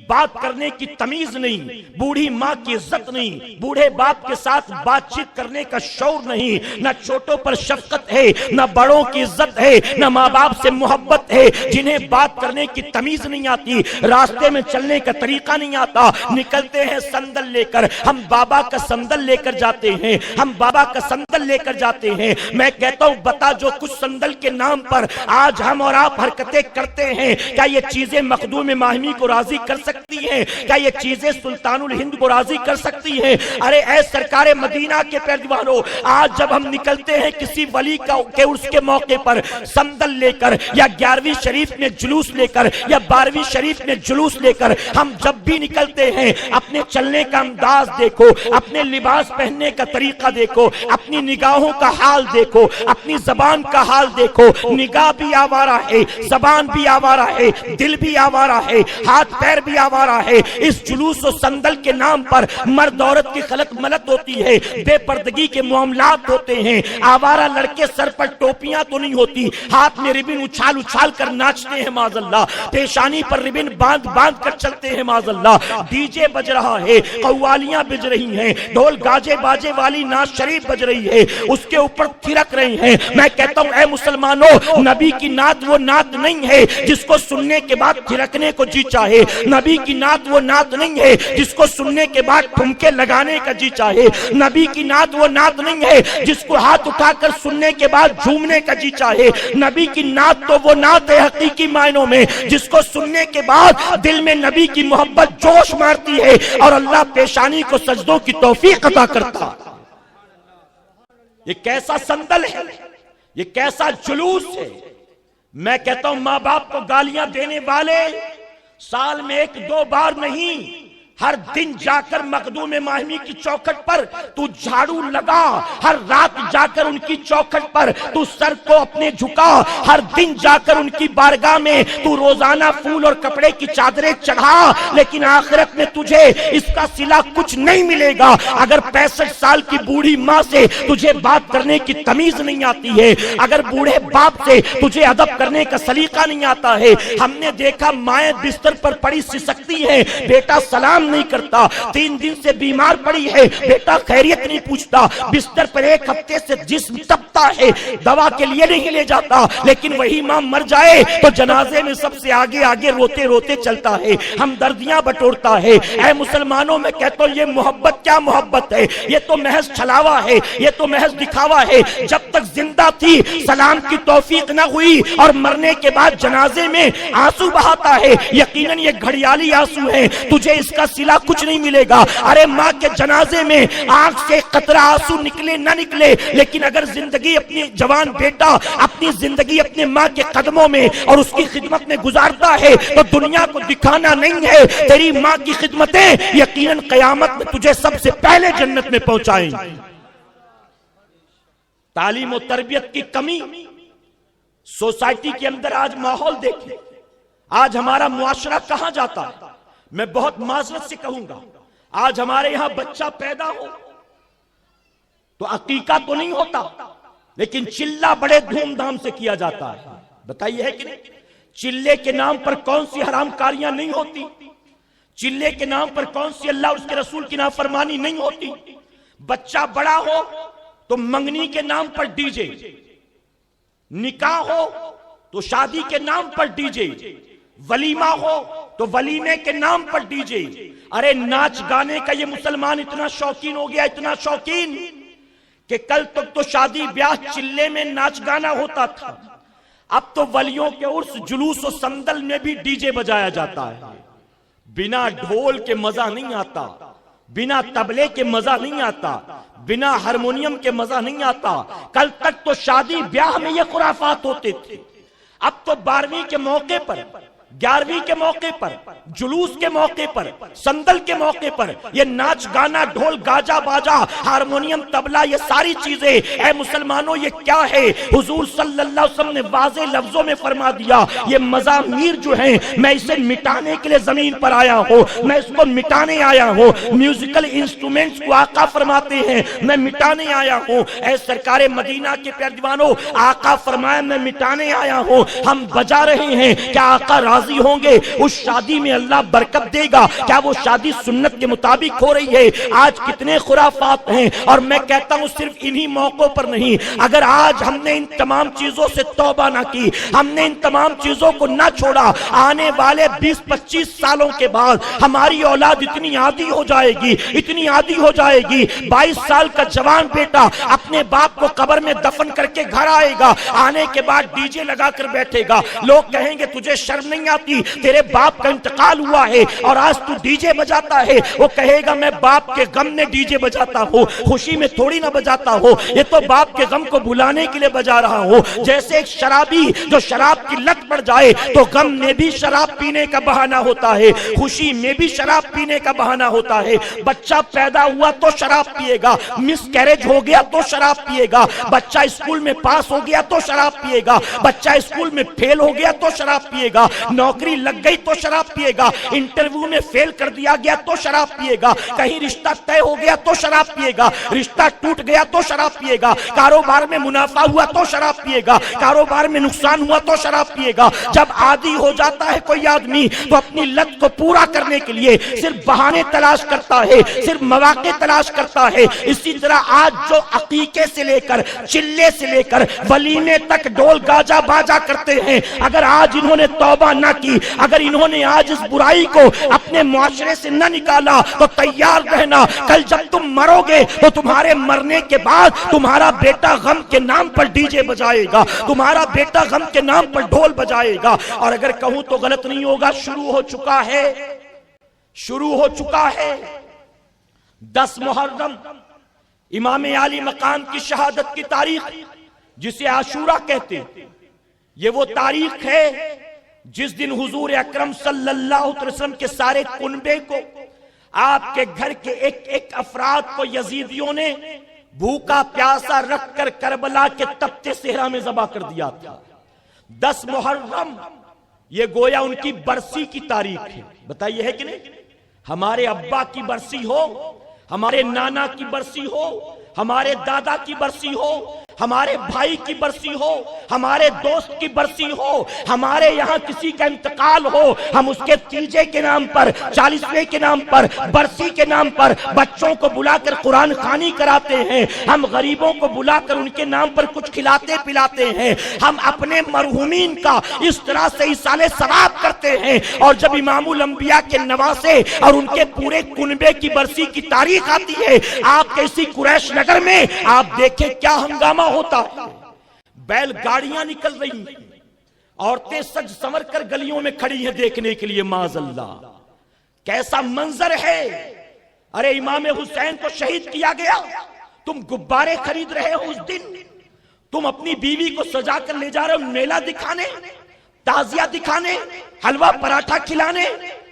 S2: بات کرنے کی تمیز نہیں، بوڑھی ماں کی عزت نہیں، بوڑھے باپ کے ساتھ بات چیت کرنے کا شعور نہیں، نہ چھوٹوں پر شفقت ہے، نہ بڑوں کی عزت ہے، نہ ماں باپ سے محبت ہے، جنہیں بات کرنے کی تمیز نہیں آتی، راستے میں چلنے کا طریقہ نہیں آتا، نکلتے ہیں سندل لے کر، ہم بابا کا سندل لے کر جاتے ہیں، ہم بابا کا سندل لے کر جاتے ہیں۔ میں کہتا ہوں بتا جو کچھ سندل کے نام پر آج ہم اور آپ حرکتیں کرتے ہیں، کیا یہ چیزیں مخدوم ماہمی کو راضی کر سکتی ہیں؟ کیا یہ چیزیں سلطان الہند کو راضی کر سکتی ہیں؟ ارے اے سرکار مدینہ کے پیروانوں، آج جب ہم نکلتے ہیں کسی ولی کے عرس کے موقع پر سندل لے کر، یا 11ویں شریف میں جلوس لے کر، یا 12ویں شریف میں جلوس لے کر، ہم جب بھی نکلتے ہیں اپنے چلنے کا انداز دیکھو، اپنے لباس پہننے کا طریقہ دیکھو، اپنی نگاہوں کا حال دیکھو، اپنی زبان کا حال دیکھو، نگاہ بھی آوارہ ہے، زبان بھی آوارہ ہے، دل بھی آوارہ ہے، ہاتھ پیر بھی آوارہ ہے۔ اس جلوس و سندل کے نام پر مرد عورت کی خلط ملط ہوتی ہے، بے پردگی کے معاملات ہوتے ہیں، آوارہ لڑکے سر پر ٹوپیاں تو نہیں ہوتی، ہاتھ میں ربن اچھال اچھال کر ناچتے ہیں معاذ اللہ، پیشانی پر ربن باندھ باندھ کر چلتے ہیں معاذ اللہ، ڈی جے بج رہا ہے، قوالیاں بج رہی ہیں، ڈھول گاجے باجے والی نعت شریف بج رہی ہے، اس کے اوپر تھرک رہے ہیں۔ میں کہتا ہوں اے مسلمانوں، نبی کی نعت وہ نعت نہیں ہے جس کو سننے کے بعد تھرکنے کو جی چاہے، نبی کی نعت وہ نعت نہیں ہے جس کو سننے کے بعد ٹھمکے لگانے کا جی چاہے، نبی کی نعت وہ نعت نہیں ہے جس کو ہاتھ اٹھا کر سننے کے بعد جھومنے کا جی چاہے، نبی کی نعت تو وہ نعت ہے حقیقی معنوں میں جس کو سننے کے بعد دل میں نبی کی محبت جوش مارتی ہے اور اللہ پیشانی کو سجدوں کی توفیق عطا کرتا۔ یہ کیسا سندل ہے، یہ کیسا جلوس ہے۔ میں کہتا ہوں ماں باپ کو گالیاں دینے والے سال میں 1-2 بار نہیں، ہر دن جا کر مخدوم ماہمی کی چوکھٹ پر تو جھاڑو لگا، ہر رات جا کر ان کی چوکھٹ پر تو سر کو اپنے جھکا، ہر دن جا کر ان کی بارگاہ میں تو روزانہ پھول اور کپڑے کی چادریں چڑھا، لیکن آخرت میں تجھے اس کا صلہ کچھ نہیں ملے گا اگر 65 سال کی بوڑھی ماں سے تجھے بات کرنے کی تمیز نہیں آتی ہے، اگر بوڑھے باپ سے تجھے ادب کرنے کا سلیقہ نہیں آتا ہے۔ ہم نے دیکھا مائیں بستر پر پڑی سسکتی ہیں، بیٹا سلام نہیں کرتا، 3 دن سے بیمار پڑی ہے، بیٹا خیریت نہیں پوچھتا، بستر پر 1 ہفتے سے جسم تپتا ہے، دوا کے لیے نہیں لے جاتا، لیکن وہی ماں مر جائے تو جنازے میں سب سے آگے آگے روتے روتے چلتا ہے، ہمدردیاں بٹورتا ہے۔ اے مسلمانوں، میں کہتا ہوں یہ محبت کیا محبت ہے، یہ تو محض چھلاوا ہے، یہ تو محض دکھاوا ہے۔ جب تک زندہ تھی سلام کی توفیق نہ ہوئی اور مرنے کے بعد جنازے میں آنسو بہاتا ہے، یقیناً یہ گھڑیالی آنسو ہے، تجھے اس کا صلہ کچھ نہیں ملے گا۔ ارے ماں کے جنازے میں آنکھ سے قطرہ آنسو نکلے نہ نکلے، لیکن اگر زندگی اپنی جوان بیٹا اپنی زندگی اپنے ماں کے قدموں میں اور اس کی خدمت میں گزارتا ہے تو دنیا کو دکھانا نہیں ہے، تیری ماں کی خدمتیں یقیناً قیامت میں تجھے سب سے پہلے جنت میں پہنچائیں۔ تعلیم و تربیت کی کمی، سوسائٹی کے اندر آج ماحول دیکھیں، آج ہمارا معاشرہ کہاں جاتا ہے۔ میں بہت معذرت سے کہوں گا، آج ہمارے یہاں بچہ پیدا ہو تو عقیقہ تو نہیں ہوتا، لیکن چلہ بڑے دھوم دھام سے کیا جاتا ہے۔ بتائیے ہے کہ نہیں؟ چلے کے نام پر کون سی حرام کاریاں نہیں ہوتی، چلے کے نام پر کون سی اللہ اور اس کے رسول کی نافرمانی نہیں ہوتی۔ بچہ بڑا ہو تو منگنی کے نام پر ڈی جے، نکاح ہو تو شادی کے نام پر ڈی جے، ولیمہ ہو تو ولیمے کے نام پر ڈی جے۔ ارے ناچ گانے کا یہ مسلمان اتنا شوقین ہو گیا، اتنا شوقین کہ کل تک تو شادی بیاہ چلے میں ناچ گانا ہوتا تھا، اب تو ولیوں کے عرس جلوس و صندل میں بھی ڈی جے بجایا جاتا ہے۔ بنا ڈھول کے مزہ نہیں آتا، بنا طبلے کے مزہ نہیں آتا، بنا ہارمونیم کے مزہ نہیں آتا۔ کل تک تو شادی بیاہ میں یہ خرافات ہوتے تھے، اب تو 12ویں کے موقع پر، 11ویں کے موقع پر، جلوس کے موقع پر، صندل کے موقع پر یہ ناچ گانا، ڈھول گاجا باجا، ہارمونیم طبلہ، یہ ساری چیزیں اے مسلمانوں یہ کیا ہے؟ حضور صلی اللہ علیہ وسلم نے واضح لفظوں میں فرما دیا یہ مزامیر جو ہیں میں اسے مٹانے کے لیے زمین پر آیا ہوں، میں اس کو مٹانے آیا ہوں۔ میوزیکل انسٹرومنٹس کو آقا فرماتے ہیں میں مٹانے آیا ہوں۔ اے سرکار مدینہ کے پیارے دیوانوں، آقا فرمایا میں مٹانے آیا ہوں، ہم بجا رہے ہیں، کیا آقا راضی ہوں گے؟ اس شادی میں اللہ برکت دے گا؟ کیا وہ شادی سنت کے مطابق ہو رہی ہے؟ آج کتنے خرافات ہیں، اور میں کہتا ہوں صرف انہی موقعوں پر نہیں، اگر آج ہم نے ان تمام چیزوں سے توبہ نہ کی، ہم نے ان تمام چیزوں کو نہ چھوڑا، آنے والے 20-25 سالوں کے بعد ہماری اولاد اتنی عادی ہو جائے گی، اتنی عادی ہو جائے گی، 22 سال کا جوان بیٹا اپنے باپ کو قبر میں دفن کر کے گھر آئے گا، آنے کے بعد ڈی جے لگا کر بیٹھے گا، لوگ کہیں گے تجھے شرم نہیں آتی، تیرے باپ کا انتقال ہوا ہے اور آج تو ڈی جے بجاتا ہے؟ وہ کہے گا میں باپ کے غم میں ڈی جے بجاتا ہوں، خوشی میں تھوڑی نہ بجاتا ہوں، یہ تو باپ کے غم کو بھلانے کے لیے بجا رہا ہوں۔ جیسے ایک شرابی جو شراب کی لت پڑ جائے تو غم میں بھی شراب پینے کا بہانہ ہوتا ہے، خوشی میں بھی شراب پینے کا بہانہ ہوتا ہے۔ بچہ پیدا ہوا تو شراب پیے گا، مس کیریج ہو گیا تو شراب پیے گا، بچہ اسکول میں پاس ہو گیا تو شراب پیے گا، بچہ اسکول میں فیل ہو گیا تو شراب پیے گا، نوکری لگ گئی تو شراب پیے گا، انٹرویو میں فیل کر دیا گیا تو شراب پیے گا، کہیں رشتہ طے ہو گیا تو شراب پیے گا، رشتہ ٹوٹ گیا تو شراب پیے گا، کاروبار میں منافع ہوا تو شراب پیے گا، کاروبار میں نقصان ہوا تو شراب پیے گا۔ جب عادی ہو جاتا ہے کوئی آدمی تو اپنی لت کو پورا کرنے کے لیے صرف بہانے تلاش کرتا ہے، صرف مواقع تلاش کرتا ہے۔ اسی طرح آج جو عقیقے سے لے کر چلے سے لے کر ولیمے تک ڈول گاجا باجا کرتے ہیں، اگر آج انہوں نے توبہ نہ کی، اگر انہوں نے آج اس برائی کو اپنے معاشرے سے نہ نکالا تو تیار رہنا، کل جب تم مرو گے تو تمہارے مرنے کے بعد تمہارا بیٹا غم کے نام پر ڈی جے بجائے گا، تمہارا بیٹا غم کے نام پر ڈھول بجائے گا۔ اور اگر کہوں تو غلط نہیں ہوگا، شروع ہو چکا ہے، شروع ہو چکا ہے۔ 10 محرم امام عالی مقام کی شہادت کی تاریخ جسے عاشورہ کہتے ہیں، یہ وہ تاریخ ہے جس دن حضور اکرم صلی اللہ علیہ وسلم کے سارے کنبے کو آپ کے گھر کے ایک ایک افراد کو یزیدیوں نے بھوکا پیاسا رکھ کر کربلا کے تپتے صحرا میں ذبح کر دیا تھا۔ 10 محرم یہ گویا ان کی برسی کی تاریخ ہے۔ بتائیے ہے کہ نہیں؟ ہمارے ابا کی برسی ہو، ہمارے نانا کی برسی ہو، ہمارے دادا کی برسی ہو، ہمارے بھائی کی برسی ہو، ہمارے دوست کی برسی ہو، ہمارے یہاں کسی کا انتقال ہو، ہم اس کے تیجے کے نام پر، 40ویں کے نام پر، برسی کے نام پر بچوں کو بلا کر قرآن خوانی کراتے ہیں، ہم غریبوں کو بلا کر ان کے نام پر کچھ کھلاتے پلاتے ہیں، ہم اپنے مرحومین کا اس طرح سے ایصال ثواب کرتے ہیں، اور جب امام الانبیاء کے نواسے اور ان کے پورے کنبے کی برسی کی تاریخ آتی ہے، آپ کے اسی قریش نگر میں آپ دیکھیں کیا ہنگامہ ہوتا ہے۔ بیل گاڑیاں نکل رہی ہیں، عورتیں سج سنور کر گلیوں میں کھڑی ہیں دیکھنے کے لیے، معاذ اللہ کیسا منظر ہے۔ ارے امام حسین کو شہید کیا گیا، تم غبارے خرید رہے ہو اس دن، تم اپنی بیوی کو سجا کر لے جا رہے ہو میلہ دکھانے، تازیہ دکھانے، حلوہ پراٹھا کھلانے،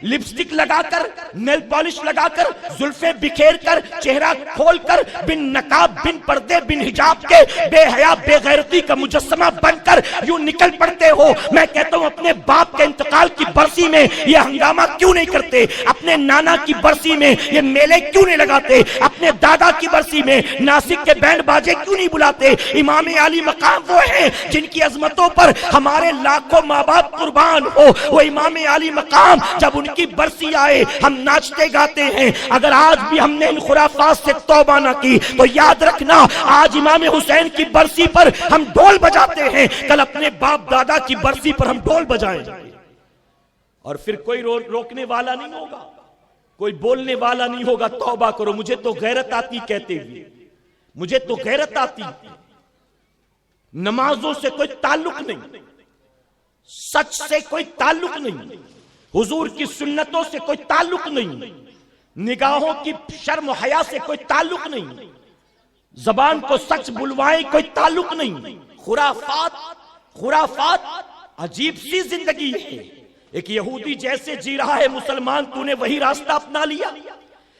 S2: لپسٹک لگا کر، نیل پالش لگا کر، زلفیں بکھیر کر، چہرہ کھول کر، بن نقاب، بن پردے، بن حجاب کے بے حیا بے غیرتی کا مجسمہ بن کر یوں نکل پڑتے ہو۔ میں کہتا ہوں اپنے باپ کے انتقال کی برسی میں یہ ہنگامہ کیوں نہیں کرتے؟ اپنے نانا کی برسی میں یہ میلے کیوں نہیں لگاتے؟ اپنے دادا کی برسی میں ناسک کے بینڈ باجے کیوں نہیں بلاتے؟ امام علی مقام وہ ہیں جن کی عظمتوں پر ہمارے لاکھوں ماں باپ قربان ہو، وہ امام علی مقام جب ان کی برسی آئے ہم ناچتے گاتے ہیں۔ اگر آج بھی ہم نے ان خرافات سے توبہ نہ کی تو یاد رکھنا آج امام حسین کی برسی پر ہم ڈھول بجاتے ہیں، کل اپنے باپ دادا کی برسی پر ہم ڈھول بجائیں گے، اور پھر کوئی روکنے والا نہیں ہوگا، کوئی بولنے والا نہیں ہوگا۔ توبہ کرو، مجھے تو غیرت آتی کہتے ہوئے، مجھے تو غیرت آتی۔ نمازوں سے کوئی تعلق نہیں، سچ سے کوئی تعلق نہیں، حضور کی سنتوں سے کوئی تعلق نہیں، نگاہوں کی شرم و حیا سے کوئی تعلق نہیں، زبان کو سچ بلوائیں کوئی تعلق نہیں۔ خرافات عجیب سی زندگی ہے۔ ایک یہودی جیسے جی رہا ہے مسلمان، تو نے وہی راستہ اپنا لیا۔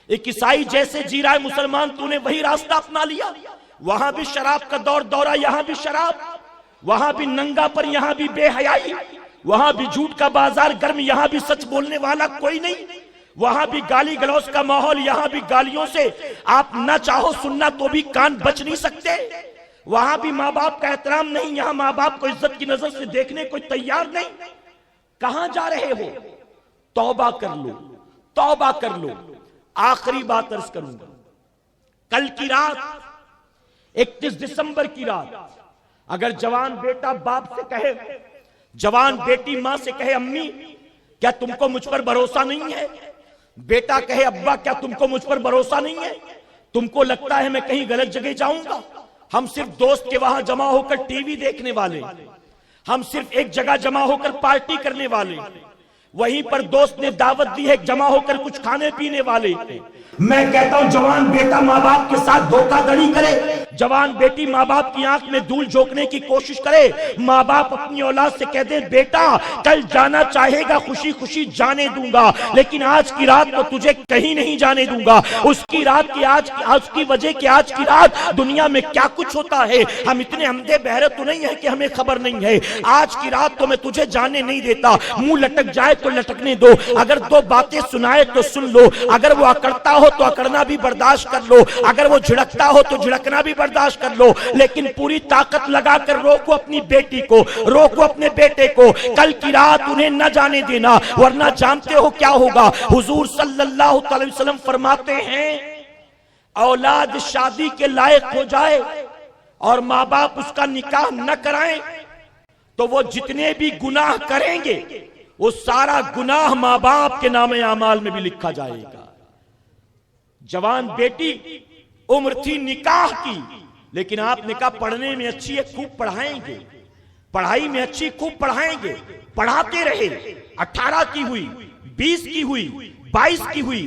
S2: ایک عیسائی جیسے جی رہا ہے مسلمان، تو نے وہی راستہ اپنا لیا۔ وہاں بھی شراب کا دورہ، یہاں بھی شراب، وہاں بھی ننگا پر، یہاں بھی بے حیائی، وہاں بھی جھوٹ کا بازار گرم، یہاں بھی سچ بولنے والا کوئی نہیں، وہاں بھی گالی گلوچ کا ماحول، یہاں بھی گالیوں سے آپ نہ چاہو سننا تو بھی کان بچ نہیں سکتے، وہاں بھی ماں باپ کا احترام نہیں، یہاں ماں باپ کو عزت کی نظر سے دیکھنے کوئی تیار نہیں۔ کہاں جا رہے ہو؟ توبہ کر لو، توبہ کر لو۔ آخری بات عرض کروں گا، کل کی رات 31 دسمبر کی رات اگر جوان بیٹا باپ سے کہے، جوان بیٹی ماں سے کہے امی کیا تم کو مجھ پر بھروسہ نہیں ہے؟ بیٹا کہے ابا کیا تم کو مجھ پر بھروسہ نہیں ہے؟ تم کو لگتا ہے میں کہیں غلط جگہ جاؤں گا؟ ہم صرف دوست کے وہاں جمع ہو کر ٹی وی دیکھنے والے، ہم صرف ایک جگہ جمع ہو کر پارٹی کرنے والے، وہیں پر دوست نے دعوت دی ہے جمع ہو کر کچھ کھانے پینے والے۔ میں کہتا ہوں جوان بیٹا ماں باپ کے ساتھ دھوکہ دڑی کرے، جوان بیٹی ماں باپ کی آنکھ میں دھول جھونکنے کی کوشش کرے، ماں باپ اپنی اولاد سے کہہ دیں بیٹا کل جانا چاہے گا خوشی خوشی جانے دوں گا، لیکن آج کی رات تو تجھے کہیں نہیں جانے دوں گا۔ اس کی رات کی آج کی وجہ کہ آج کی رات دنیا میں کیا کچھ ہوتا ہے ہم اتنے اندھے بہرے تو نہیں ہے کہ ہمیں خبر نہیں ہے۔ آج کی رات تو میں تجھے جانے نہیں دیتا، منہ لٹک جائے تو لٹکنے دو، اگر دو باتیں سنائے تو سن لو، اگر وہ اکڑتا ہو تو اکڑنا بھی برداشت کر لو، اگر وہ جھڑکتا ہو تو جھڑکنا بھی برداشت کر لو، لیکن پوری طاقت لگا کر روکو اپنی بیٹی کو، روکو اپنے بیٹے کو، کل کی رات انہیں نہ جانے دینا، ورنہ جانتے ہو کیا ہوگا؟ حضور صلی اللہ علیہ وسلم فرماتے ہیں اولاد شادی کے لائق ہو جائے اور ماں باپ اس کا نکاح نہ کرائیں تو وہ جتنے بھی گناہ کریں گے وہ سارا گناہ ماں باپ کے نام اعمال میں بھی لکھا جائے گا۔ جوان بیٹی عمر تھی نکاح کی، لیکن آپ نکاح پڑھنے میں اچھی ہے خوب پڑھائیں گے، پڑھائی میں اچھی خوب پڑھائیں گے، پڑھاتے رہے، 18 کی ہوئی، 20 کی ہوئی، 22 کی ہوئی،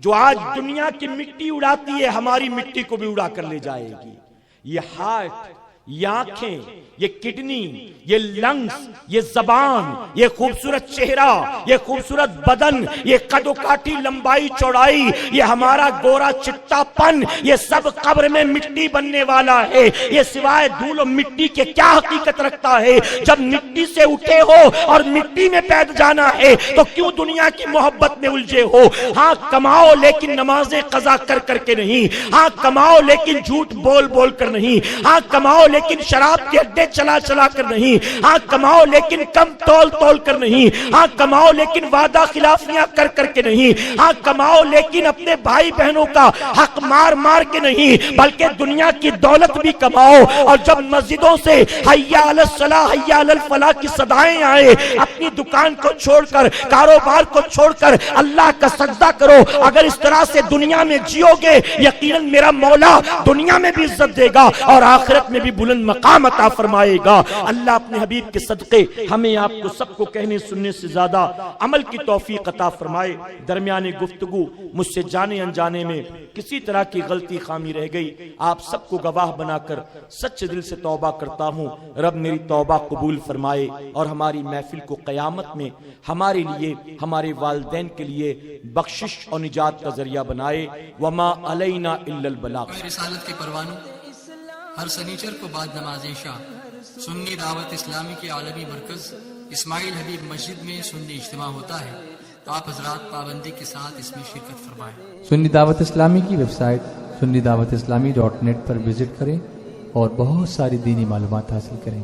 S2: جو آج دنیا کی مٹی اڑاتی ہے ہماری مٹی کو بھی اڑا کر لے جائے گی. یہ ہارٹ، یہ آنکھیں، یہ کڈنی، یہ لنگز، یہ زبان، یہ خوبصورت چہرہ، یہ خوبصورت بدن، یہ قد و کاٹھی، لمبائی چوڑائی، یہ ہمارا گورا چٹا پن، یہ سب قبر میں مٹی بننے والا ہے. یہ سوائے دھول و مٹی کے کیا حقیقت رکھتا ہے؟ جب مٹی سے اٹھے ہو اور مٹی میں بیٹھ جانا ہے تو کیوں دنیا کی محبت میں الجھے ہو؟ ہاں کماؤ لیکن نمازیں قضا کر کر کے نہیں. ہاں کماؤ لیکن جھوٹ بول بول کر نہیں. ہاں کماؤ لیکن شراب کے اڈے چلا چلا کر نہیں. ہاں کماؤ لیکن کم تول تول کر نہیں. ہاں کماؤ لیکن وعدہ خلافیاں کر کر کے نہیں. ہاں کماؤ لیکن اپنے بھائی بہنوں کا حق مار مار کے نہیں، بلکہ دنیا کی دولت بھی کماؤ. اور جب مسجدوں سے حی علی الصلاح حی علی الفلاح کی صدائیں آئے، اپنی دکان کو چھوڑ کر، کاروبار کو چھوڑ کر اللہ کا سجدہ کرو. اگر اس طرح سے دنیا میں جیو گے، یقیناً میرا مولا دنیا میں بھی عزت دے گا اور آخرت میں بھی بلند مقام عطا فرمائے گا. اللہ اپنے حبیب کے صدقے ہمیں آپ کو سب کو کہنے سننے سے زیادہ عمل کی توفیق عطا فرمائے. درمیان گفتگو مجھ سے جانے انجانے میں کسی طرح کی غلطی خامی رہ گئی، آپ سب کو گواہ بنا کر سچے دل سے توبہ کرتا ہوں. رب میری توبہ قبول فرمائے اور ہماری محفل کو قیامت میں ہمارے لیے، ہمارے والدین کے لیے بخشش اور نجات کا ذریعہ بنائے. وما علینا الا البلاغ.
S4: رسالت کے پروانوں ہر سنیچر کو بعد نماز عشاء سنی دعوت اسلامی کے عالمی مرکز اسماعیل حبیب مسجد میں سنی اجتماع ہوتا ہے. آپ حضرات پابندی کے ساتھ اس میں شرکت فرمائیں.
S5: سنی دعوت اسلامی کی website sunni dawat islami.net پر وزٹ کریں اور بہت ساری دینی معلومات حاصل کریں.